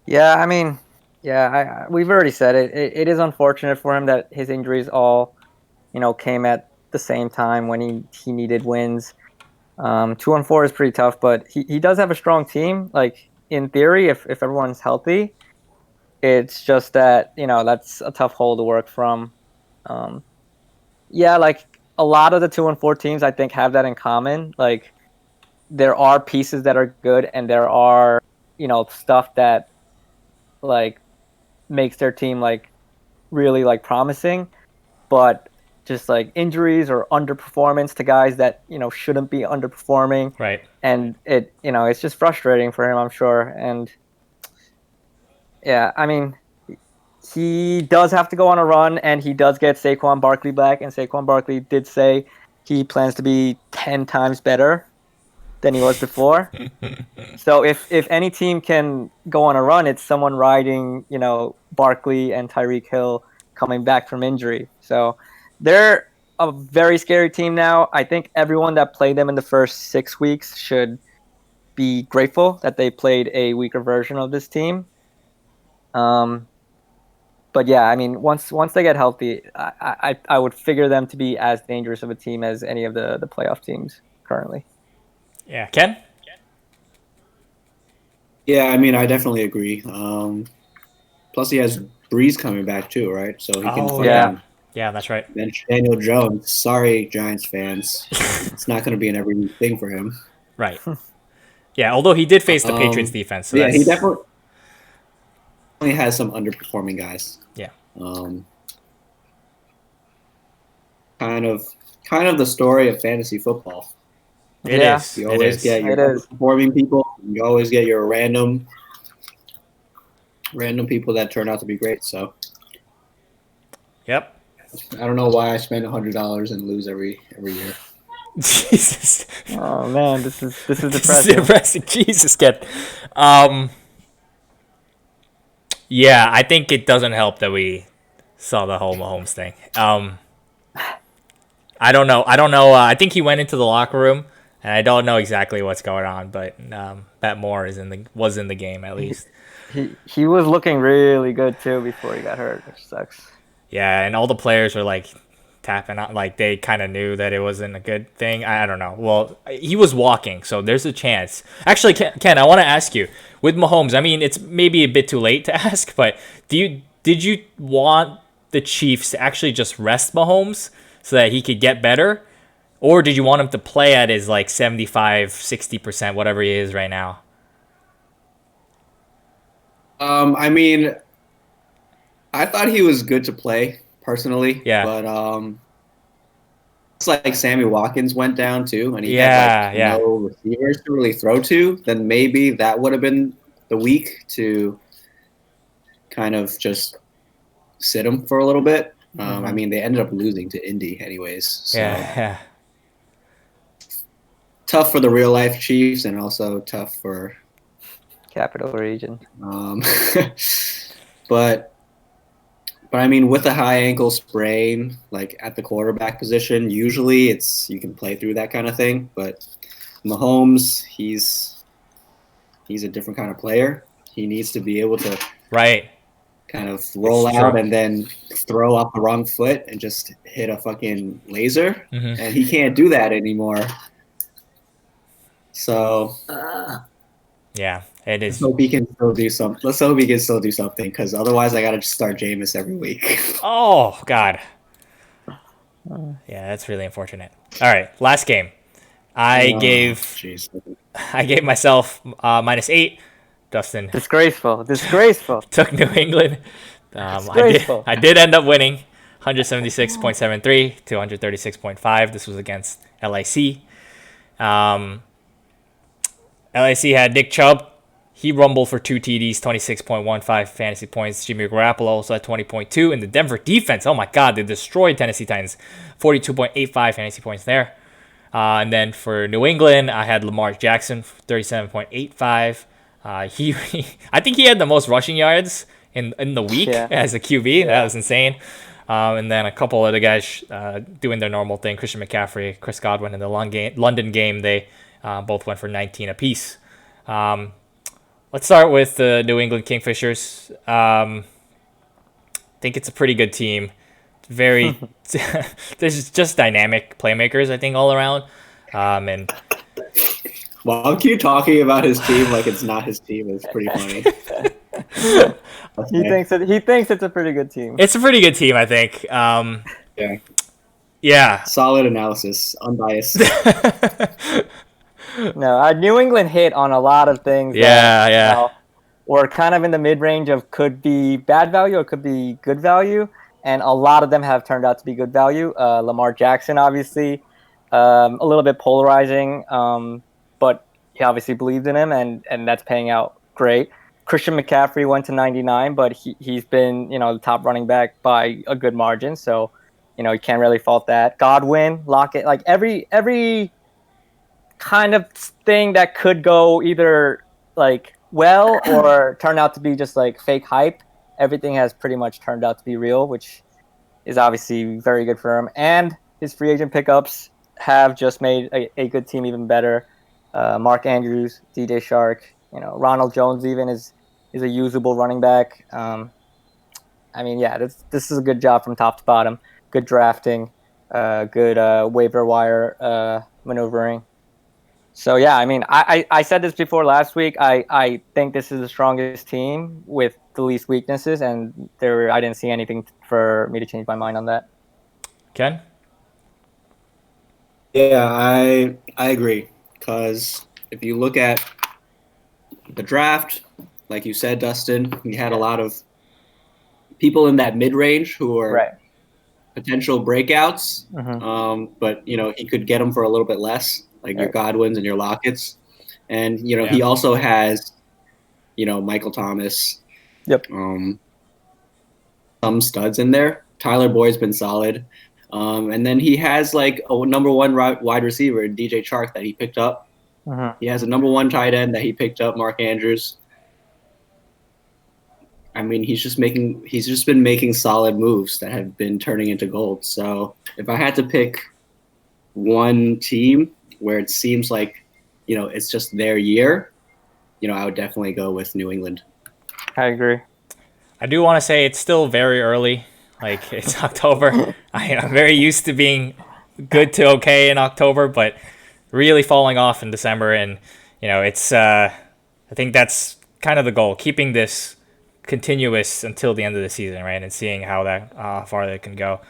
Yeah, I mean, we've already said it. It is unfortunate for him that his injuries all, came at the same time when he needed wins. 2-4 is pretty tough, but he does have a strong team. Like, in theory, if everyone's healthy, it's just that, that's a tough hole to work from. Like a lot of the 2-4 teams, I think, have that in common. Like, there are pieces that are good, and there are, stuff that like makes their team like really like promising, but just like injuries or underperformance to guys that shouldn't be underperforming. Right. And it's just frustrating for him, I'm sure. And yeah, I mean, he does have to go on a run, and he does get Saquon Barkley back, and Saquon Barkley did say he plans to be 10 times better than he was before. So if any team can go on a run, it's someone riding, Barkley and Tyreek Hill coming back from injury. So they're a very scary team now. I think everyone that played them in the first 6 weeks should be grateful that they played a weaker version of this team. But yeah, I mean, once they get healthy, I would figure them to be as dangerous of a team as any of the playoff teams currently. Yeah, Ken? Yeah, I mean, I definitely agree. Plus, he has Breeze coming back too, right? So he can fight Yeah, that's right. Daniel Jones. Sorry, Giants fans. It's not going to be an every thing for him. Right. Yeah, although he did face the Patriots defense. So he definitely has some underperforming guys. Yeah. Kind of the story of fantasy football. It is. You always get your underperforming people. You always get your random people that turn out to be great. So. Yep. I don't know why I spend $100 and lose every year. Jesus. Oh man, this is depressing. This is depressing. Jesus, Ken. Yeah, I think it doesn't help that we saw the whole Mahomes thing. I don't know. I think he went into the locker room, and I don't know exactly what's going on, but Matt Moore was in the game at least. He was looking really good too before he got hurt, which sucks. Yeah, and all the players were like tapping out, like they kind of knew that it wasn't a good thing. I don't know. Well, he was walking, so there's a chance. Actually, Ken, I want to ask you with Mahomes. I mean, it's maybe a bit too late to ask, but did you want the Chiefs to actually just rest Mahomes so that he could get better, or did you want him to play at his like 75, 60%, whatever he is right now? I mean, I thought he was good to play personally. Yeah. But it's like Sammy Watkins went down too, and he Yeah, had like no receivers to really throw to. Then maybe that would have been the week to kind of just sit him for a little bit. I mean, they ended up losing to Indy anyways. So Yeah. tough for the real life Chiefs, and also tough for Capital Region. But I mean, with a high ankle sprain, like at the quarterback position, usually you can play through that kind of thing. But Mahomes, he's a different kind of player. He needs to be able to Right. kind of roll out and then throw off the wrong foot and just hit a fucking laser. Mm-hmm. And he can't do that anymore. So Yeah, it is. let's hope he can still do something. Let's hope he can still do something, because otherwise I gotta just start Jameis every week. Oh God. Yeah, that's really unfortunate. All right, last game. I gave myself -8. Dustin Disgraceful. took New England. I did end up winning 176.73 to 136.5. This was against LIC. LIC had Nick Chubb. He rumbled for 2 TDs, 26.15 fantasy points. Jimmy Garoppolo also had 20.2. And the Denver defense, oh my God, they destroyed Tennessee Titans. 42.85 fantasy points there. And then for New England, I had Lamar Jackson, 37.85. I think he had the most rushing yards in the week as a QB. That was insane. And then a couple other guys doing their normal thing. Christian McCaffrey, Chris Godwin in the London game, they both went for 19 apiece. Let's start with the New England Kingfishers. Think it's a pretty good team. Very, there's just dynamic playmakers, I think, all around. And Well, keep talking about his team like it's not his team. It's pretty funny. He thinks it's a pretty good team. It's a pretty good team, I think. Yeah. Solid analysis, unbiased. No, New England hit on a lot of things. Or kind of in the mid-range of could be bad value or could be good value, and a lot of them have turned out to be good value. Lamar Jackson, obviously, a little bit polarizing, but he obviously believed in him, and that's paying out great. Christian McCaffrey went to 99, but he's been the top running back by a good margin, so you can't really fault that. Godwin, Lockett, like every kind of thing that could go either like well or turn out to be just like fake hype, everything has pretty much turned out to be real, which is obviously very good for him. And his free agent pickups have just made a good team even better. Mark Andrews, DJ Shark, Ronald Jones even is a usable running back. This is a good job from top to bottom. Good drafting, good waiver wire maneuvering. So, yeah, I mean, I said this before last week. I think this is the strongest team with the least weaknesses, and I didn't see anything for me to change my mind on that. Ken? Yeah, I agree. Because if you look at the draft, like you said, Dustin, we had a lot of people in that mid-range who are potential breakouts. But, he could get them for a little bit less. Like your Godwins and your Locketts. And, he also has, Michael Thomas. Yep. Some studs in there. Tyler Boyd's been solid. And then he has like a number one wide receiver, DJ Chark, that he picked up. He has a number one tight end that he picked up, Mark Andrews. I mean, he's just been making solid moves that have been turning into gold. So if I had to pick one team where it seems like, it's just their year, I would definitely go with New England. I agree. I do want to say it's still very early. Like, it's October. I'm very used to being good to okay in October, but really falling off in December. And, it's, I think that's kind of the goal, keeping this continuous until the end of the season, right? And seeing how far that can go.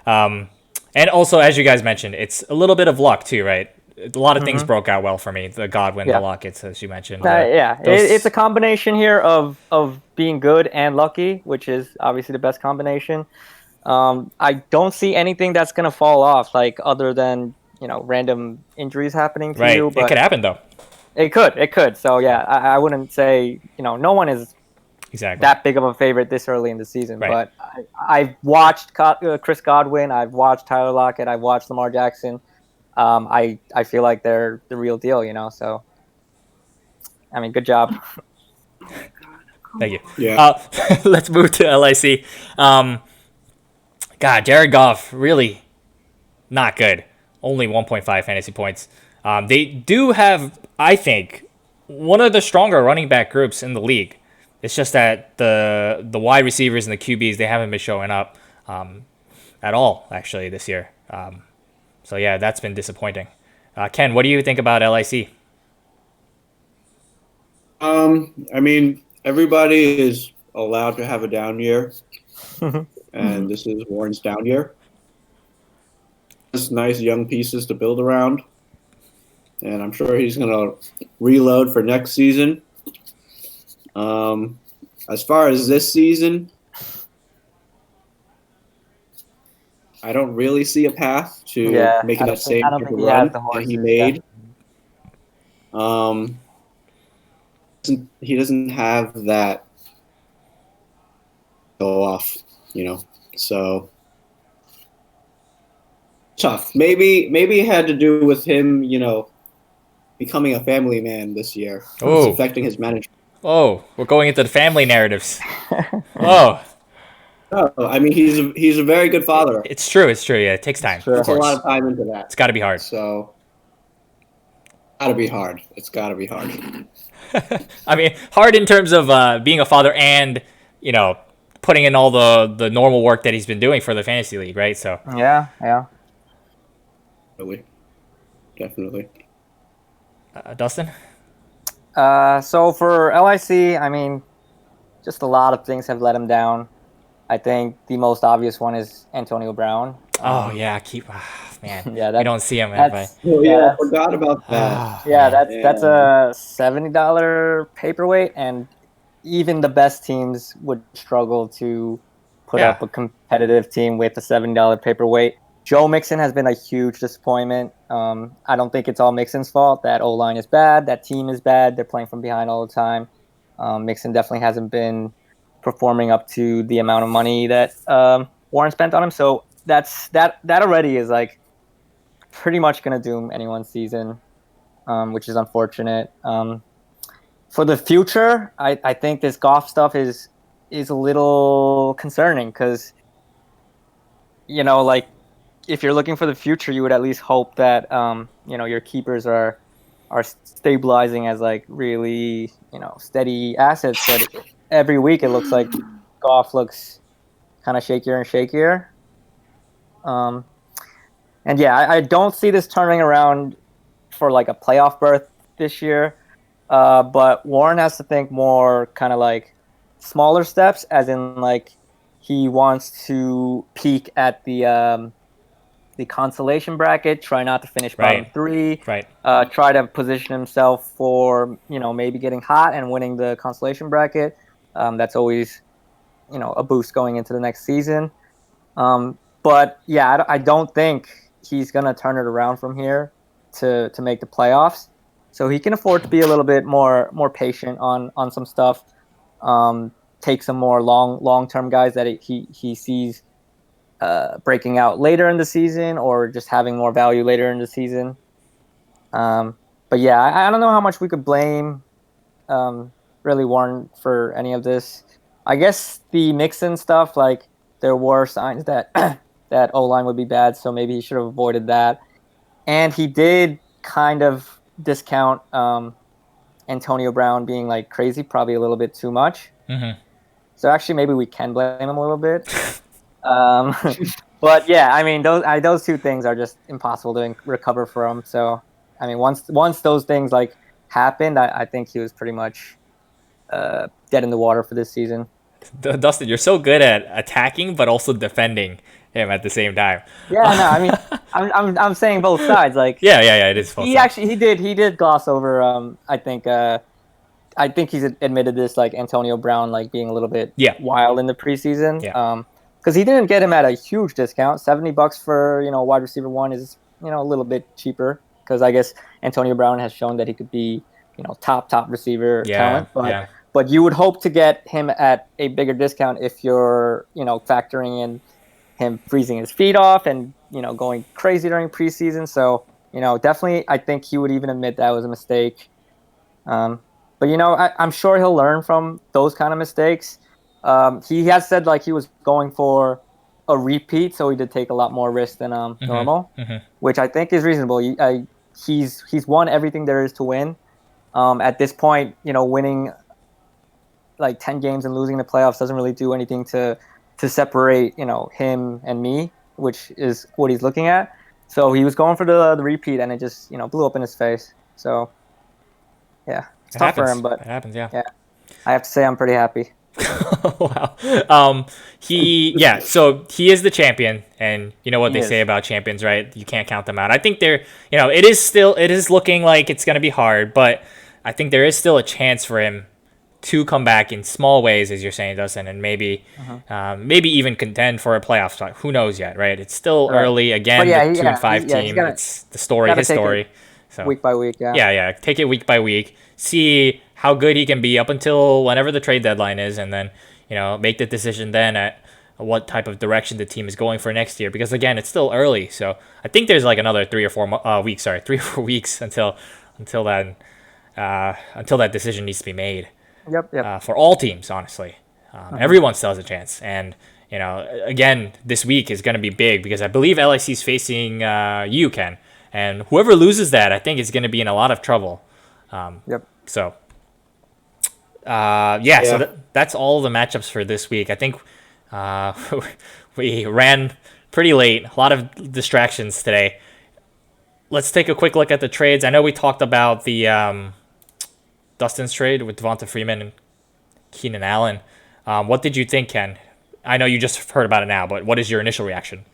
And also, as you guys mentioned, it's a little bit of luck too, right? A lot of things broke out well for me. The Godwin, the Lockets, as you mentioned. It's a combination here of being good and lucky, which is obviously the best combination. I don't see anything that's gonna fall off, like other than random injuries happening to you. But it could happen though. It could. So yeah, I wouldn't say no one is exactly that big of a favorite this early in the season. Right. But I've watched Chris Godwin, I've watched Tyler Lockett, I've watched Lamar Jackson. I feel like they're the real deal, So, I mean, good job. Thank you. Yeah. Let's move to LIC. God, Jared Goff, really not good. Only 1.5 fantasy points. They do have, I think, one of the stronger running back groups in the league. It's just that the wide receivers and the QBs, they haven't been showing up at all, actually, this year. So, yeah, that's been disappointing. Ken, what do you think about LIC? I mean, everybody is allowed to have a down year, and this is Warren's down year. Just nice young pieces to build around, and I'm sure he's going to reload for next season. As far as this season, I don't really see a path to making that same type of run that he made. He doesn't have that go off, so tough. Maybe it had to do with him, becoming a family man this year. Oh. It's affecting his management. Oh, we're going into the family narratives. Oh. No, I mean he's a very good father. It's true. Yeah, it takes time. Puts a lot of time into that. It's got to be hard. So, gotta be hard. It's gotta be hard. I mean, hard in terms of being a father and putting in all the normal work that he's been doing for the fantasy league, right? So yeah. Definitely. Dustin? So for LIC, I mean, just a lot of things have let him down. I think the most obvious one is Antonio Brown. Oh yeah, man. Yeah, we don't see him. I forgot about that. That's a $70 paperweight, and even the best teams would struggle to put up a competitive team with a $70 paperweight. Joe Mixon has been a huge disappointment. I don't think it's all Mixon's fault. That O-line is bad. That team is bad. They're playing from behind all the time. Mixon definitely hasn't been performing up to the amount of money that Warren spent on him. So that already is like pretty much going to doom anyone's season, which is unfortunate. For the future, I think this Goff stuff is a little concerning because, like, if you're looking for the future, you would at least hope that your keepers are stabilizing as like really steady assets. But every week it looks like Goff looks kind of shakier and shakier. And yeah, I don't see this turning around for like a playoff berth this year. But Warren has to think more kind of like smaller steps, as in like he wants to peak at the consolation bracket, try not to finish bottom three, try to position himself for, maybe getting hot and winning the consolation bracket. That's always, a boost going into the next season. But yeah, I don't think he's going to turn it around from here to make the playoffs. So he can afford to be a little bit more patient on some stuff. Take some more long-term guys that he sees breaking out later in the season, or just having more value later in the season. But yeah, I don't know how much we could blame really Warren for any of this. I guess the Mixon stuff, like there were signs that that O-line would be bad, so maybe he should have avoided that. And he did kind of discount Antonio Brown being like crazy, probably a little bit too much. Mm-hmm. So actually, maybe we can blame him a little bit. Um, but yeah, I mean those two things are just impossible to recover from. So I mean once those things like happened, I think he was pretty much dead in the water for this season. Dustin, you're so good at attacking but also defending him at the same time. Yeah, no, I mean I'm saying both sides. Like Yeah. It is both he sides. actually he did gloss over. I think he's admitted this, like Antonio Brown, like being a little bit Yeah. wild in the preseason. Yeah. Because he didn't get him at a huge discount. $70 for wide receiver one is a little bit cheaper because I guess Antonio Brown has shown that he could be top receiver Yeah. talent. But Yeah. but you would hope to get him at a bigger discount if you're factoring in him freezing his feet off and going crazy during preseason. So definitely, I think he would even admit that was a mistake. But I'm sure he'll learn from those kind of mistakes. He has said like he was going for a repeat, so he did take a lot more risk than normal, which I think is reasonable. He's won everything there is to win. At this point, winning like 10 games and losing the playoffs doesn't really do anything to separate him and me, which is what he's looking at. So he was going for the repeat, and it just blew up in his face. So yeah, it's tough for him, but it happens. Yeah. I have to say I'm pretty happy. Wow. So he is the champion, and you know what they say about champions, right? You can't count them out. I think it is looking like it's going to be hard, but I think there is still a chance for him to come back in small ways, as you're saying, Dustin, and maybe even contend for a playoff spot. Who knows yet, right? It's still early. Again, the 2-5 team. It's the story, his story. So week by week, yeah. Take it week by week. See how good he can be up until whenever the trade deadline is, and then make the decision then at what type of direction the team is going for next year. Because again, it's still early, so I think there's like another 3 or 4 weeks. Sorry, 3 or 4 weeks until that decision needs to be made. Yep. For all teams, honestly, everyone still has a chance, and again, this week is going to be big because I believe LIC is facing you, Ken, and whoever loses that, I think is going to be in a lot of trouble. So, so that's all the matchups for this week. I think we ran pretty late. A lot of distractions today. Let's take a quick look at the trades. I know we talked about the Dustin's trade with Devonta Freeman and Keenan Allen. What did you think, Ken? I know you just heard about it now, but what is your initial reaction?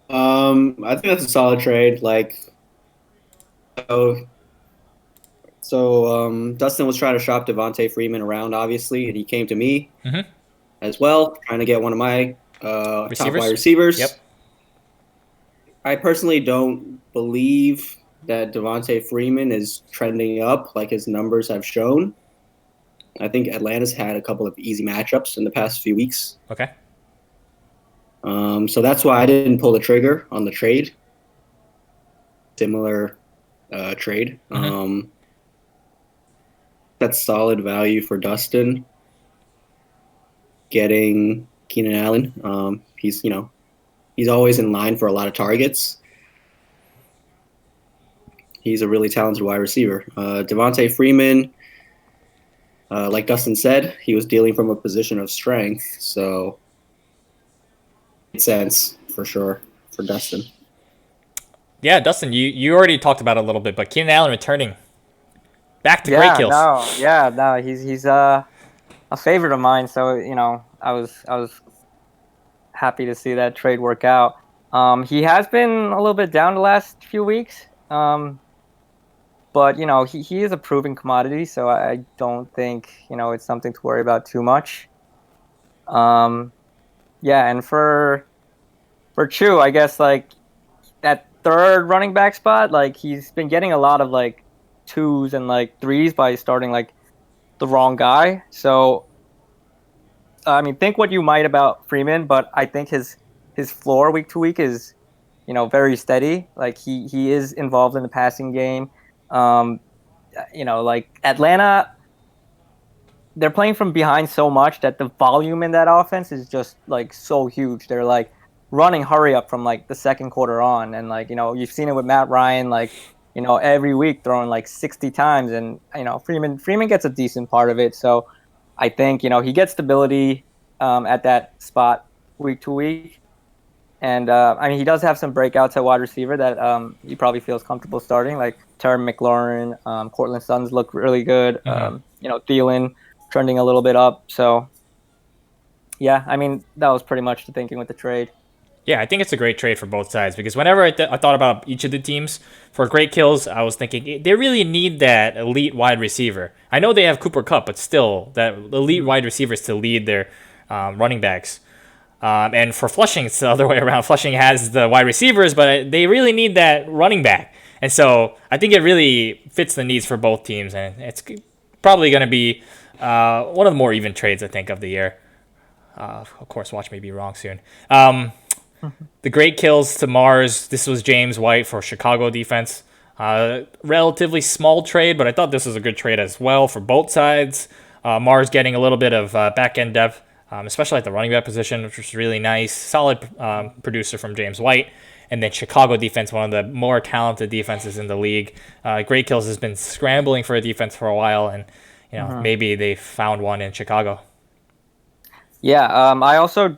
I think that's a solid trade. So Dustin was trying to shop Devonta Freeman around, obviously, and he came to me as well, trying to get one of my top wide receivers. Yep. I personally don't believe that Devonta Freeman is trending up like his numbers have shown. I think Atlanta's had a couple of easy matchups in the past few weeks. Okay. So that's why I didn't pull the trigger on the trade. Similar trade. That's solid value for Dustin. Getting Keenan Allen. He's always in line for a lot of targets. He's a really talented wide receiver. Devonta Freeman, like Dustin said, he was dealing from a position of strength, so it makes sense for sure for Dustin. Yeah, Dustin, you already talked about it a little bit, but Keenan Allen returning back to great kills. He's a favorite of mine, so I was happy to see that trade work out. He has been a little bit down the last few weeks. But he is a proven commodity, so I don't think it's something to worry about too much. And for Chu, I guess like that third running back spot, like he's been getting a lot of like 2s and like 3s by starting like the wrong guy. So I mean, think what you might about Freeman, but I think his floor week to week is very steady. Like he is involved in the passing game. Like Atlanta, they're playing from behind so much that the volume in that offense is just like so huge. They're like running hurry up from like the second quarter on, and like you've seen it with Matt Ryan, like every week throwing like 60 times, and Freeman gets a decent part of it. So I think he gets stability at that spot week to week. And I mean, he does have some breakouts at wide receiver that he probably feels comfortable starting, like Terry McLaurin, Cortland Sutton's look really good. Thielen trending a little bit up. So, yeah, I mean, that was pretty much the thinking with the trade. Yeah, I think it's a great trade for both sides because whenever I thought about each of the teams for great kills, I was thinking they really need that elite wide receiver. I know they have Cooper Kupp, but still, that elite wide receivers to lead their running backs. And for Flushing, it's the other way around. Flushing has the wide receivers, but they really need that running back. And so I think it really fits the needs for both teams, and it's probably going to be one of the more even trades, I think, of the year. Of course, watch me be wrong soon. The great kills to Mars. This was James White for Chicago defense. Relatively small trade, but I thought this was a good trade as well for both sides. Mars getting a little bit of back-end depth, especially at the running back position, which was really nice. Solid producer from James White. And then Chicago defense, one of the more talented defenses in the league. Great Kills has been scrambling for a defense for a while, and maybe they found one in Chicago. Yeah, I also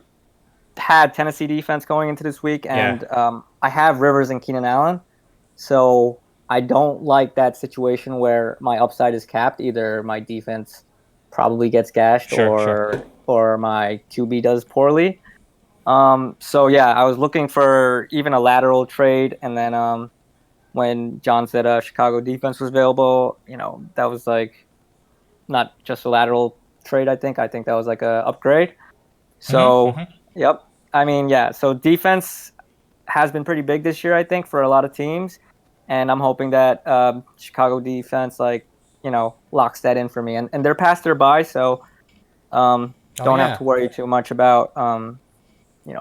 had Tennessee defense going into this week, and I have Rivers and Keenan Allen, so I don't like that situation where my upside is capped. Either my defense probably gets gashed, or my QB does poorly. So yeah, I was looking for even a lateral trade, and then when John said Chicago defense was available, that was like not just a lateral trade. I think that was like a upgrade. So yep, I mean so defense has been pretty big this year, I think, for a lot of teams, and I'm hoping that Chicago defense locks that in for me, and they're past their bye, so don't have to worry too much about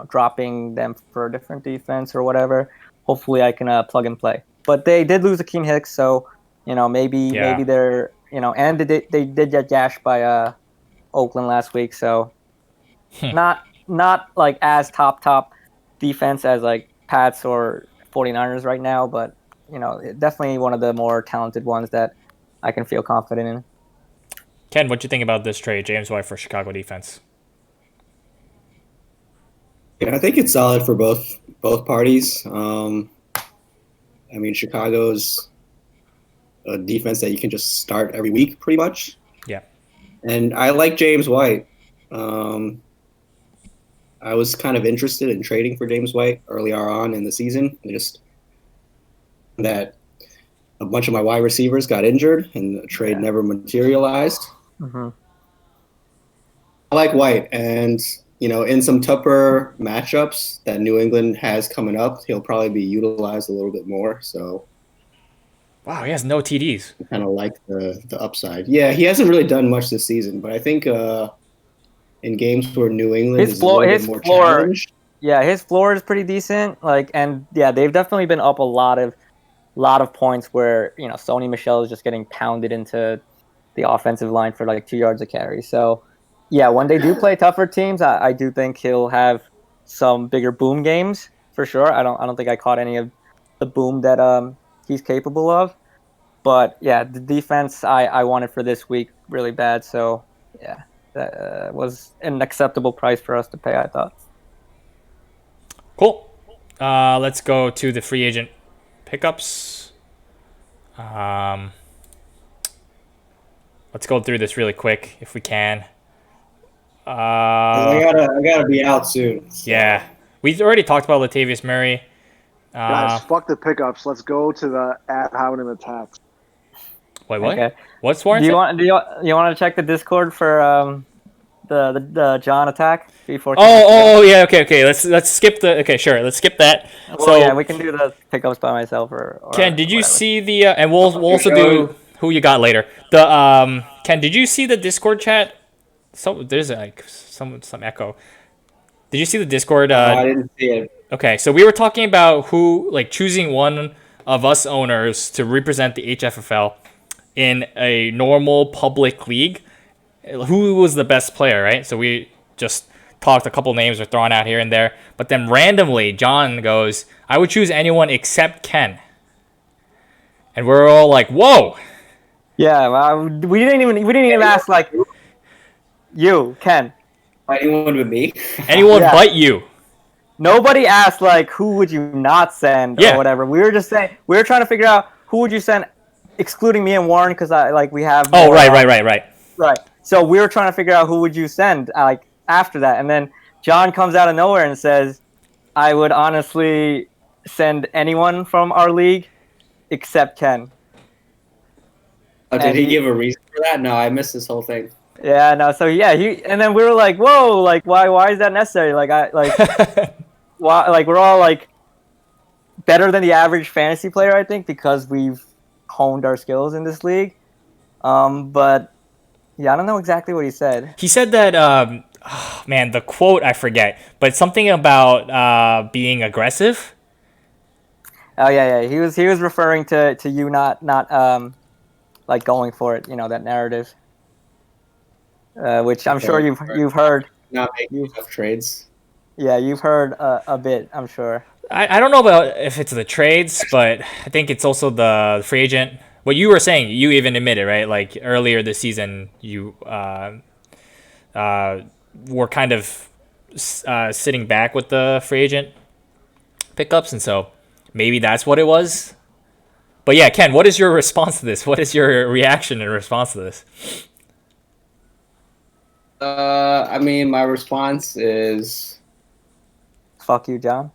dropping them for a different defense or whatever. Hopefully I can plug and play. But they did lose Akeem Hicks, so maybe they're and they did get gashed by Oakland last week, so not like as top defense as like Pats or 49ers right now, but definitely one of the more talented ones that I can feel confident in. Ken, what do you think about this trade, James White for Chicago defense? Yeah, I think it's solid for both parties. I mean, Chicago's a defense that you can just start every week, pretty much. Yeah. And I like James White. I was kind of interested in trading for James White earlier on in the season. Just that a bunch of my wide receivers got injured and the trade never materialized. Mm-hmm. I like White, and in some tougher matchups that New England has coming up, he'll probably be utilized a little bit more. So, wow, he has no TDs. I kind of like the upside. Yeah, he hasn't really done much this season, but I think in games where New England is a little bit more challenged. Yeah, his floor is pretty decent. They've definitely been up a lot of points where Sony Michel is just getting pounded into the offensive line for like 2 yards a carry. So. Yeah, when they do play tougher teams, I do think he'll have some bigger boom games for sure. I don't think I caught any of the boom that he's capable of. But yeah, the defense I wanted for this week really bad. So yeah, that was an acceptable price for us to pay, I thought. Cool. Let's go to the free agent pickups. Let's go through this really quick if we can. I gotta be out soon. So. Yeah, we already talked about Latavius Murray. Guys, fuck the pickups. Let's go to the Howden attacks. Wait, what? Okay. What's Warren? Do you want to check the Discord for the John attack before? Yeah. Okay. Let's skip the. Okay, sure. Let's skip that. Well, so yeah, we can do the pickups by myself or Ken, did you whatever. see the? And we'll also do who you got later. The Ken, did you see the Discord chat? So there's like some echo. Did you see the Discord? No, I didn't see it. Okay, so we were talking about choosing one of us owners to represent the HFFL in a normal public league. Who was the best player, right? So we just talked, a couple names were thrown out here and there, but then randomly John goes, "I would choose anyone except Ken," and we're all like, "Whoa!" Yeah, we didn't even ask like. You, Ken. Anyone but me. Anyone Yeah. but you. Nobody asked like who would you not send Yeah. or whatever. We were just saying we were trying to figure out who would you send, excluding me and Warren, because we have. Oh, more, right. Right. So we were trying to figure out who would you send like after that, and then John comes out of nowhere and says, "I would honestly send anyone from our league except Ken." Did And he give a reason for that? No, I missed this whole thing. Yeah, no. So yeah, and then we were like, "Whoa! Like, why is that necessary? Why? Like, we're all like better than the average fantasy player, I think, because we've honed our skills in this league. But yeah, I don't know exactly what he said. He said that, oh, man, the quote I forget, but something about being aggressive. Oh yeah. He was referring to you not like going for it. You know, that narrative, which I'm sure you've heard. Not making enough trades. Yeah, you've heard a bit, I'm sure. I don't know about if it's the trades, but I think it's also the free agent. What you were saying, you even admitted, right? Like earlier this season, you were kind of sitting back with the free agent pickups, and so maybe that's what it was. But yeah, Ken, what is your response to this? What is your reaction in response to this? I mean, my response is, Fuck you, John.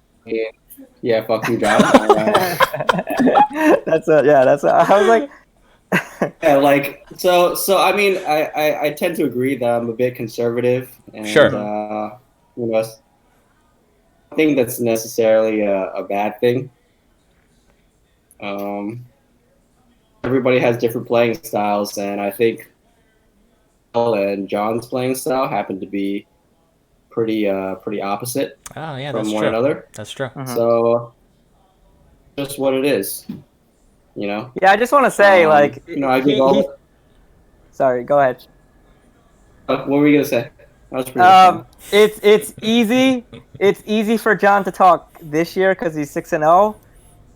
yeah, fuck you, John. I was like, Yeah, like so. I mean, I tend to agree that I'm a bit conservative, and Sure. You know, I think that's necessarily a bad thing. Everybody has different playing styles, and I think Paul and John's playing style happen to be pretty opposite Oh yeah, from that's one true. another. That's true. So just what it is, you know. yeah, I just want to say, like, you know, I give all. sorry, go ahead. What were you gonna say? That was pretty fun. It's easy. It's easy for John to talk this year because he's 6-0,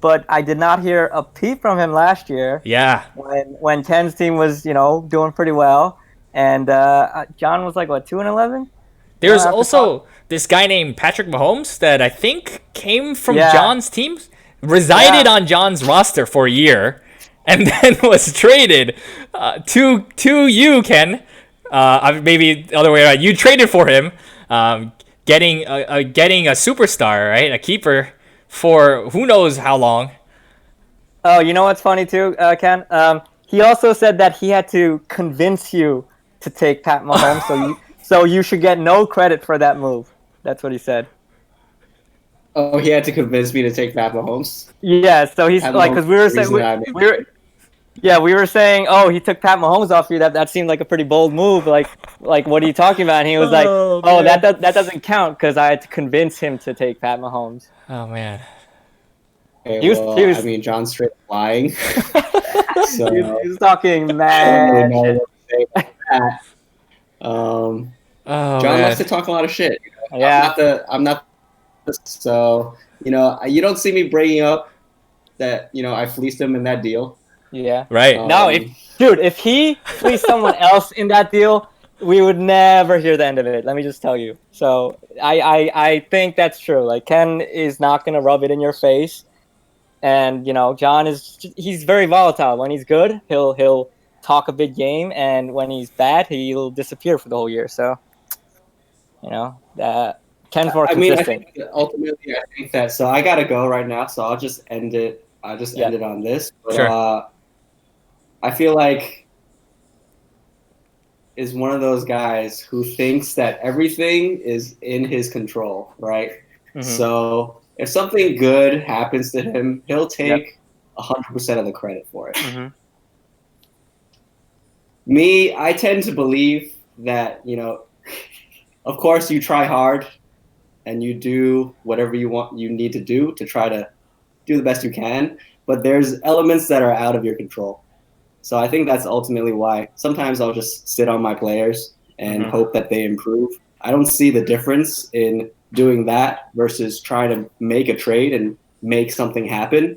but I did not hear a peep from him last year. Yeah. When Ken's team was doing pretty well, and John was like what 2-11. There's also this guy named Patrick Mahomes that I think came from John's team, resided on John's roster for a year, and then was traded to you, Ken. Maybe the other way around. You traded for him, getting a superstar, right? A keeper for who knows how long. Oh, you know what's funny too, Ken? He also said that he had to convince you to take Pat Mahomes, so you should get no credit for that move. That's what he said. Oh, he had to convince me to take Pat Mahomes. Yeah, so he's like, because we were saying, oh, he took Pat Mahomes off you. That seemed like a pretty bold move. Like what are you talking about? And he was like, oh, that doesn't count because I had to convince him to take Pat Mahomes. Oh man. Okay, he was, I mean, John's straight lying. So he was talking mad. John man. likes to talk a lot of shit. You know? Yeah. I'm not. So you don't see me bringing up that I fleeced him in that deal. Yeah. Right. No, if he fleeced someone else in that deal, we would never hear the end of it. Let me just tell you. So I think that's true. Like Ken is not gonna rub it in your face, and John he's very volatile. When he's good, he'll talk a big game, and when he's bad, he'll disappear for the whole year. So that Ken's more consistent. Ultimately, I think that. So I gotta go right now. So I'll just end it. I'll just end it on this. But, sure. I feel like is one of those guys who thinks that everything is in his control, right? Mm-hmm. So if something good happens to him, he'll take 100% of the credit for it. Mm-hmm. Me, I tend to believe that, of course you try hard and you do whatever you need to do to try to do the best you can, but there's elements that are out of your control. So I think that's ultimately why sometimes I'll just sit on my players and hope that they improve. I don't see the difference in doing that versus trying to make a trade and make something happen,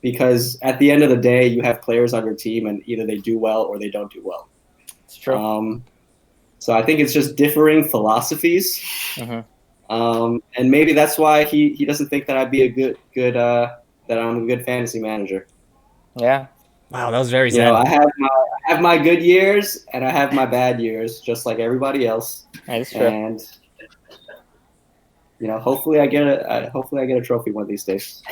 because at the end of the day, you have players on your team and either they do well or they don't do well. It's true. So I think it's just differing philosophies. And maybe that's why he doesn't think that I'd be a good that I'm a good fantasy manager. Yeah. Wow, that was very zen. You know, I have my good years and I have my bad years, just like everybody else. That's true. And you know, hopefully I get a trophy one of these days.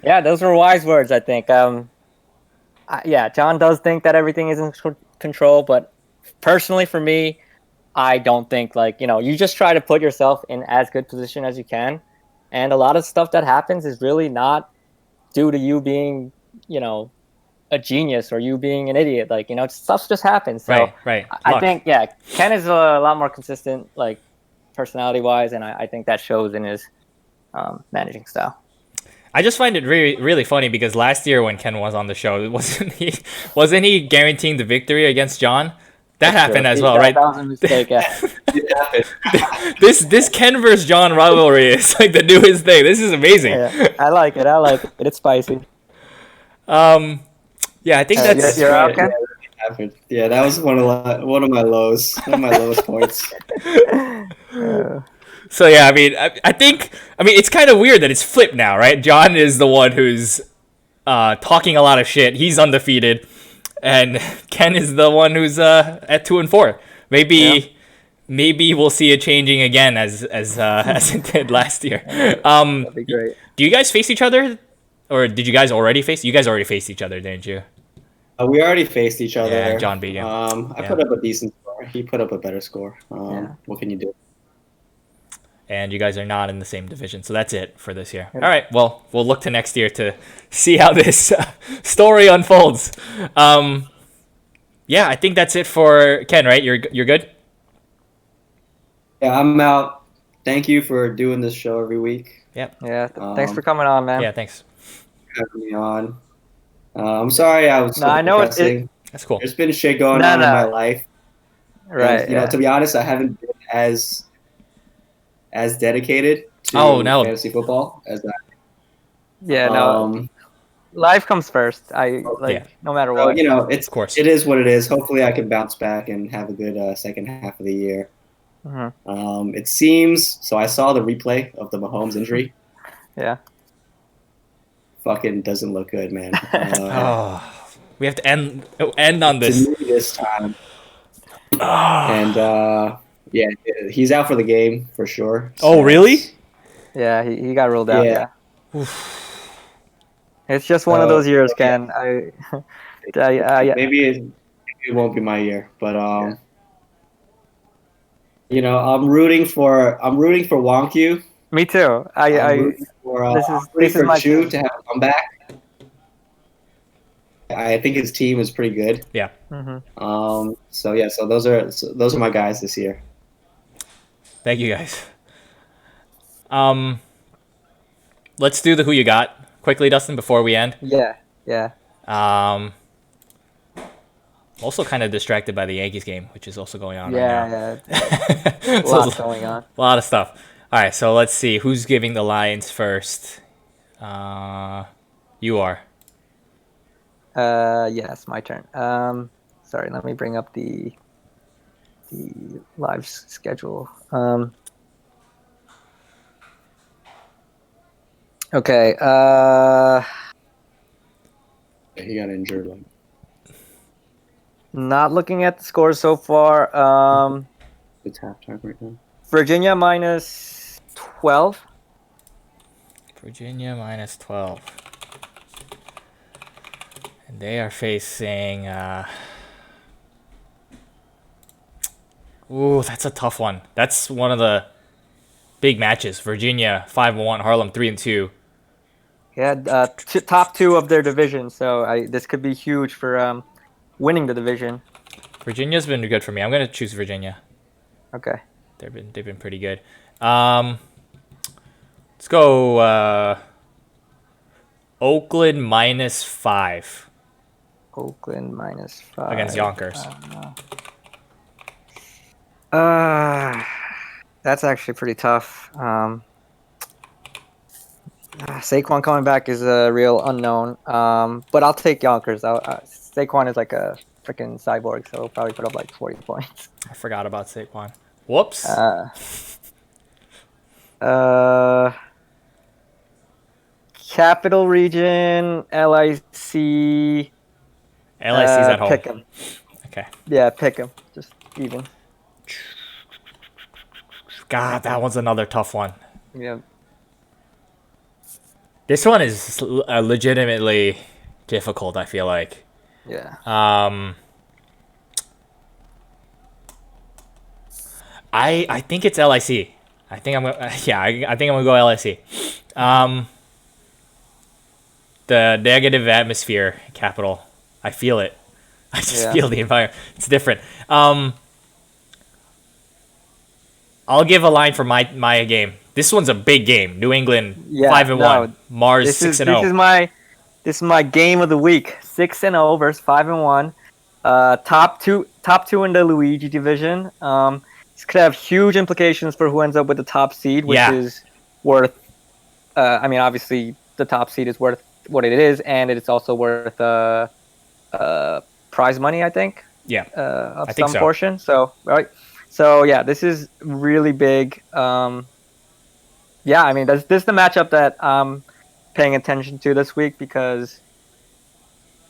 Yeah, those were wise words, I think. Yeah, John does think that everything is in control, but personally for me, I don't think, like, you know, you just try to put yourself in as good position as you can. And a lot of stuff that happens is really not due to you being, you know, a genius or you being an idiot. Like, you know, stuff just happens. So Right. I think, yeah, Ken is a lot more consistent, like, personality wise. And I think that shows in his managing style. I just find it really, really funny because last year when Ken was on the show, wasn't he guaranteeing the victory against John? That happened as well, right? That was a mistake. Yeah. This Ken versus John rivalry is like the newest thing. This is amazing. Yeah, I like it. It's spicy. Yeah, I think that's. You're out, Ken? Yeah, that was one of my lowest points. So yeah, I think it's kind of weird that it's flipped now, right? John is the one who's talking a lot of shit. He's undefeated, and Ken is the one who's at 2-4. Maybe we'll see it changing again as it did last year. That'd be great. Do you guys face each other, or did you guys already face? You guys already faced each other, didn't you? We already faced each other. Yeah, John beat you. I put up a decent score. He put up a better score. What can you do? And you guys are not in the same division, so that's it for this year. All right, well, we'll look to next year to see how this story unfolds. Yeah, I think that's it for Ken, right? You're good? Yeah, I'm out. Thank you for doing this show every week. Yep. Yeah, thanks for coming on, man. Yeah, thanks. Having me on. I'm sorry I was so I know depressing. That's cool. There's been shit going on in my life. Right. And, you know, to be honest, I haven't been as dedicated to fantasy football as I. Yeah, no. Life comes first. No matter what. So, you know, of course. It is what it is. Hopefully, I can bounce back and have a good second half of the year. It seems so. I saw the replay of the Mahomes injury. Yeah. Fucking doesn't look good, man. We have to end on this. This time. And yeah, he's out for the game for sure. So really? Yeah, he got ruled out. Yeah. It's just one of those years, Ken. Maybe it won't be my year, but you know, I'm rooting for Wonku. Me too. This is my Chu to have a comeback. I think his team is pretty good. Yeah. So those are my guys this year. Thank you guys. Let's do the who you got quickly, Dustin, before we end. Yeah. Also kind of distracted by the Yankees game, which is also going on right now. Yeah. A lot going on. A lot of stuff. All right, so let's see. Who's giving the Lions first? You are. Yes, my turn. Sorry, let me bring up the live schedule. Okay. He got injured. Not looking at the scores so far. It's halftime right now. Virginia minus 12. Virginia minus 12. And they are facing. Ooh, that's a tough one. That's one of the big matches. Virginia 5-1, Harlem 3-2. Yeah, top two of their division. So this could be huge for winning the division. Virginia's been good for me. I'm gonna choose Virginia. Okay. They've been pretty good. Let's go. Oakland minus 5. Oakland minus 5 against Yonkers. That's actually pretty tough. Saquon coming back is a real unknown. But I'll take Yonkers. Saquon is like a freaking Cyborg, so he'll probably put up like 40 points. I forgot about Saquon. Whoops. Capital Region, LIC. LIC's at home. Pick him. Okay. Yeah, pick him. Just even. God, that one's another tough one. Yeah. This one is legitimately difficult, I feel like. Yeah. I think it's LIC. I think I'm gonna I think I'm gonna go LIC. The negative atmosphere capital. I feel it. I just feel the environment. It's different. I'll give a line for my game. This one's a big game. New England 5-1. Mars 6-0. This is my game of the week. 6-0 versus 5-1. Top two in the Luigi division. This could have huge implications for who ends up with the top seed, which is worth. I mean, obviously the top seed is worth what it is, and it's also worth prize money, I think. Yeah. Of I think some portion. So right. So yeah, this is really big. Yeah, I mean, this is the matchup that I'm paying attention to this week because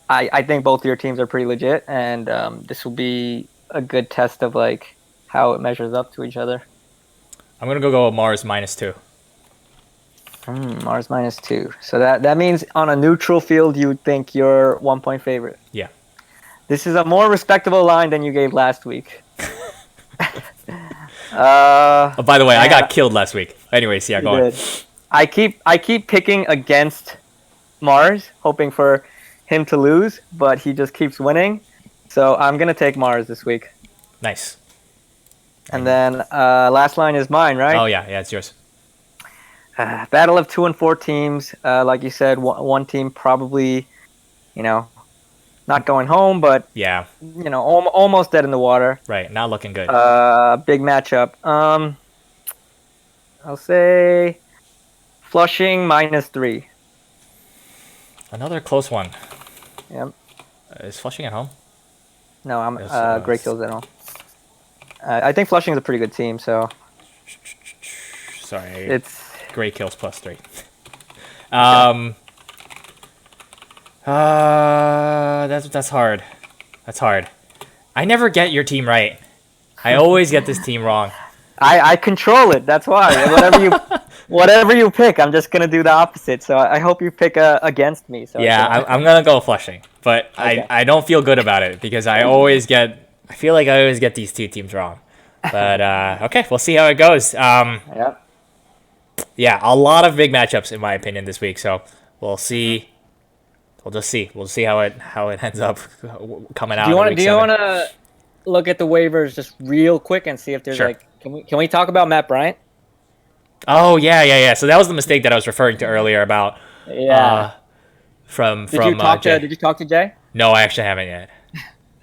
I think both your teams are pretty legit, and this will be a good test of like how it measures up to each other. I'm gonna go Mars -2. Mars -2. So that means on a neutral field, you think you're 1-point favorite. Yeah. This is a more respectable line than you gave last week. Oh, by the way, I got killed last week. Anyways, yeah, go on. I keep picking against Mars, hoping for him to lose, but he just keeps winning. So I'm gonna take Mars this week. Nice. And then last line is mine, right? Oh yeah, it's yours. Battle of 2 and 4 teams. Like you said, one team probably, not going home, but almost dead in the water. Right, not looking good. Big matchup. I'll say Flushing -3. Another close one. Yep. Is Flushing at home? No, I'm Great Kills at home. I think Flushing is a pretty good team, so. Sorry. It's Great Kills +3. That's hard. That's hard. I never get your team right. I always get this team wrong. I control it. That's why. Whatever you pick, I'm just gonna do the opposite. So I hope you pick against me. So yeah, I'm gonna go Flushing, but okay. I don't feel good about it because I feel like I always get these two teams wrong. But okay, we'll see how it goes. Yep. Yeah, a lot of big matchups in my opinion this week. So we'll see. We'll just see. We'll see how it ends up coming out. Do you want to look at the waivers just real quick and see if there's can we talk about Matt Bryant? Oh yeah. So that was the mistake that I was referring to earlier about. Yeah. From Did you talk to Jay? No, I actually haven't yet.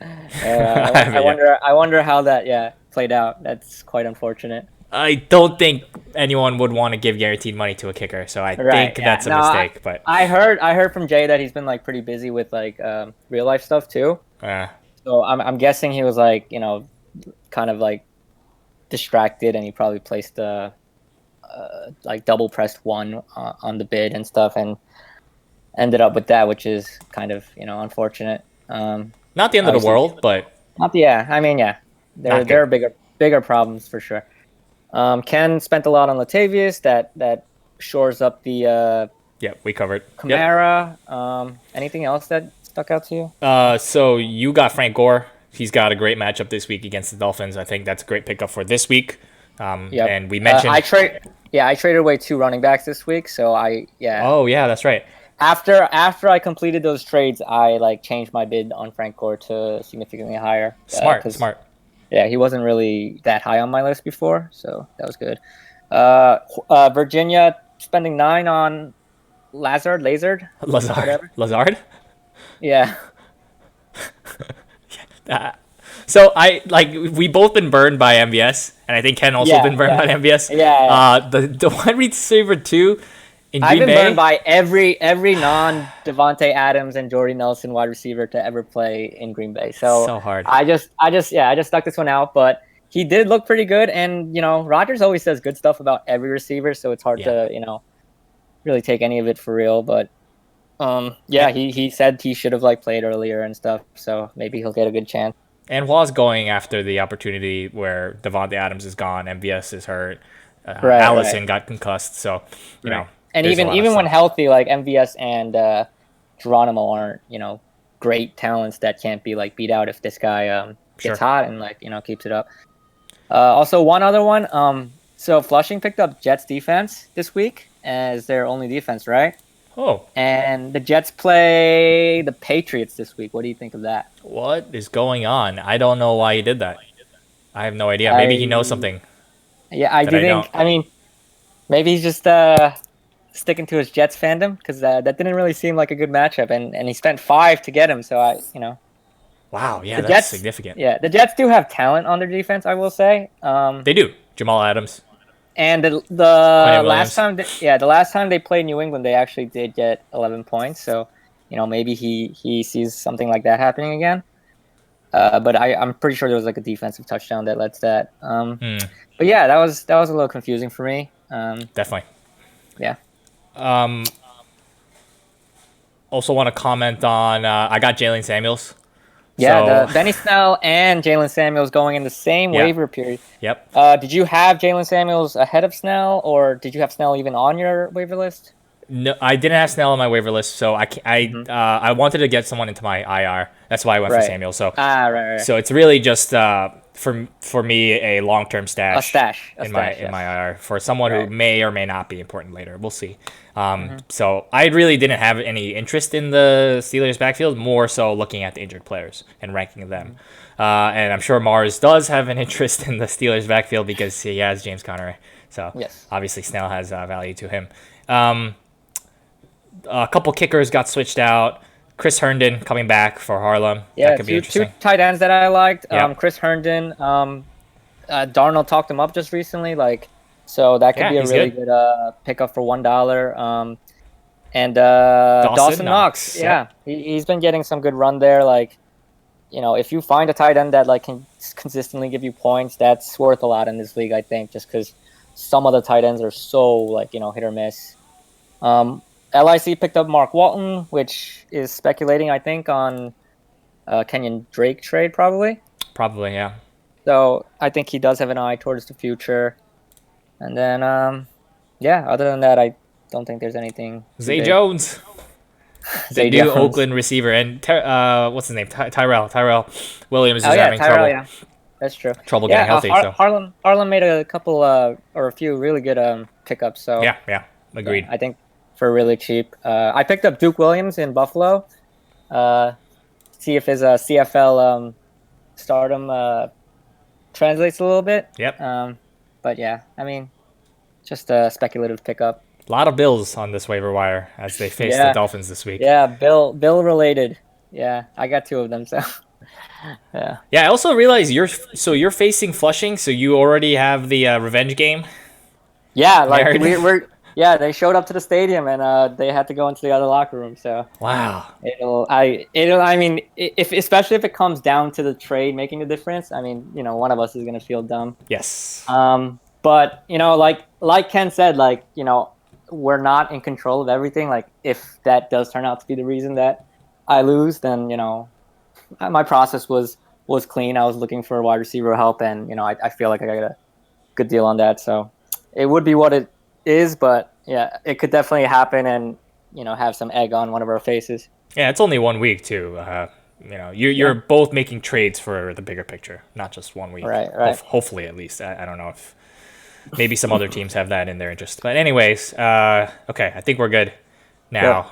I wonder how that played out. That's quite unfortunate. I don't think anyone would want to give guaranteed money to a kicker, so I think that's a mistake. But I heard from Jay that he's been like pretty busy with like real life stuff too. So I'm guessing he was like kind of like distracted, and he probably placed like double pressed 1 on the bid and stuff, and ended up with that, which is kind of unfortunate. Not the end of the world, but there are bigger problems for sure. Ken spent a lot on Latavius. That shores up the. We covered Kamara. Yep. Anything else that stuck out to you? So you got Frank Gore. He's got a great matchup this week against the Dolphins. I think that's a great pickup for this week. And we mentioned I traded away 2 running backs this week, so Oh yeah, that's right. After I completed those trades, I like changed my bid on Frank Gore to significantly higher. Smart. Yeah, he wasn't really that high on my list before, so that was good. Virginia spending 9 on Lazard. Lazard? Yeah. So we both been burned by MVS, and I think Ken also been burned by MVS. Yeah. The wide receiver 2 in I've Green been Bay. burned by every non Devontae Adams and Jordy Nelson wide receiver to ever play in Green Bay. So hard. I just stuck this one out, but he did look pretty good. And Rodgers always says good stuff about every receiver, so it's hard to really take any of it for real. But he said he should have played earlier and stuff, so maybe he'll get a good chance. And was going after the opportunity where Devontae Adams is gone, MVS is hurt, Allison got concussed, so you know. And even when healthy, MVS and Geronimo aren't great talents that can't be beat out if this guy gets hot and keeps it up. Also, one other one. So Flushing picked up Jets defense this week as their only defense, right? Oh. And the Jets play the Patriots this week. What do you think of that? What is going on? I don't know why he did that. I have no idea. Maybe he knows something. Yeah, I do think. I mean, maybe he's just sticking to his Jets fandom because that didn't really seem like a good matchup, and he spent 5 to get him. So Wow, yeah, the that's Jets, significant. Yeah, the Jets do have talent on their defense, I will say. They do. Jamal Adams. And the last time they played New England, they actually did get 11 points. So, maybe he sees something like that happening again. But I'm pretty sure there was a defensive touchdown that led to that. But yeah, that was a little confusing for me. Definitely. Yeah. Also want to comment on I got Jalen Samuels. Yeah, the Benny Snell and Jalen Samuels going in the same waiver period. Yep. Did you have Jalen Samuels ahead of Snell, or did you have Snell even on your waiver list? No, I didn't have Snell on my waiver list, so I wanted to get someone into my IR. That's why I went for Samuel. So right. So it's really just for me a long-term stash. In my IR for someone who may or may not be important later. We'll see. So I really didn't have any interest in the Steelers backfield, more so looking at the injured players and ranking them. And I'm sure Mars does have an interest in the Steelers backfield because he has James Conner. So obviously Snell has value to him. A couple kickers got switched out. Chris Herndon coming back for Harlem. Yeah, that could be interesting. 2 tight ends that I liked. Chris Herndon. Darnold talked him up just recently. So that could be a really good pickup for $1. And Dawson Knox. Yeah, he's been getting some good run there. If you find a tight end that can consistently give you points, that's worth a lot in this league, I think, just because some of the tight ends are so hit or miss. LIC picked up Mark Walton, which is speculating, I think, on Kenyon Drake trade, probably. Probably, yeah. So I think he does have an eye towards the future. And then, other than that, I don't think there's anything. Zay Jones. The new Oakland receiver. And what's his name? Tyrell Williams is having trouble. Yeah. That's true. Trouble getting healthy. Harlem made a couple or a few really good pickups. So yeah. Agreed. I think for really cheap. I picked up Duke Williams in Buffalo. See if his CFL stardom translates a little bit. Yep. But yeah, I mean, just a speculative pickup. A lot of Bills on this waiver wire as they face the Dolphins this week. Yeah, Bill related. Yeah, I got 2 of them. So yeah. Yeah, I also realized you're facing Flushing, so you already have the revenge game. Yeah, we're they showed up to the stadium and they had to go into the other locker room. So wow. Especially if it comes down to the trade making the difference. I mean, one of us is gonna feel dumb. Yes. But like Ken said, we're not in control of everything. If that does turn out to be the reason that I lose, then my process was clean. I was looking for wide receiver help, and I feel like I got a good deal on that. So it would be what it is, but yeah, it could definitely happen and have some egg on one of our faces. Yeah, it's only 1 week too. You're both making trades for the bigger picture, not just 1 week. Right. Hopefully, at least. I don't know if maybe some other teams have that in their interest. But anyways, okay, I think we're good now.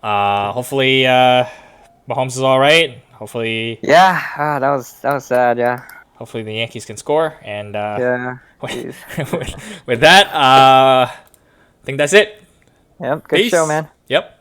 Hopefully, Mahomes is all right. Hopefully. Yeah, that was sad. Yeah. Hopefully the Yankees can score. And with that, I think that's it. Yep. Good Peace. show, man. Yep.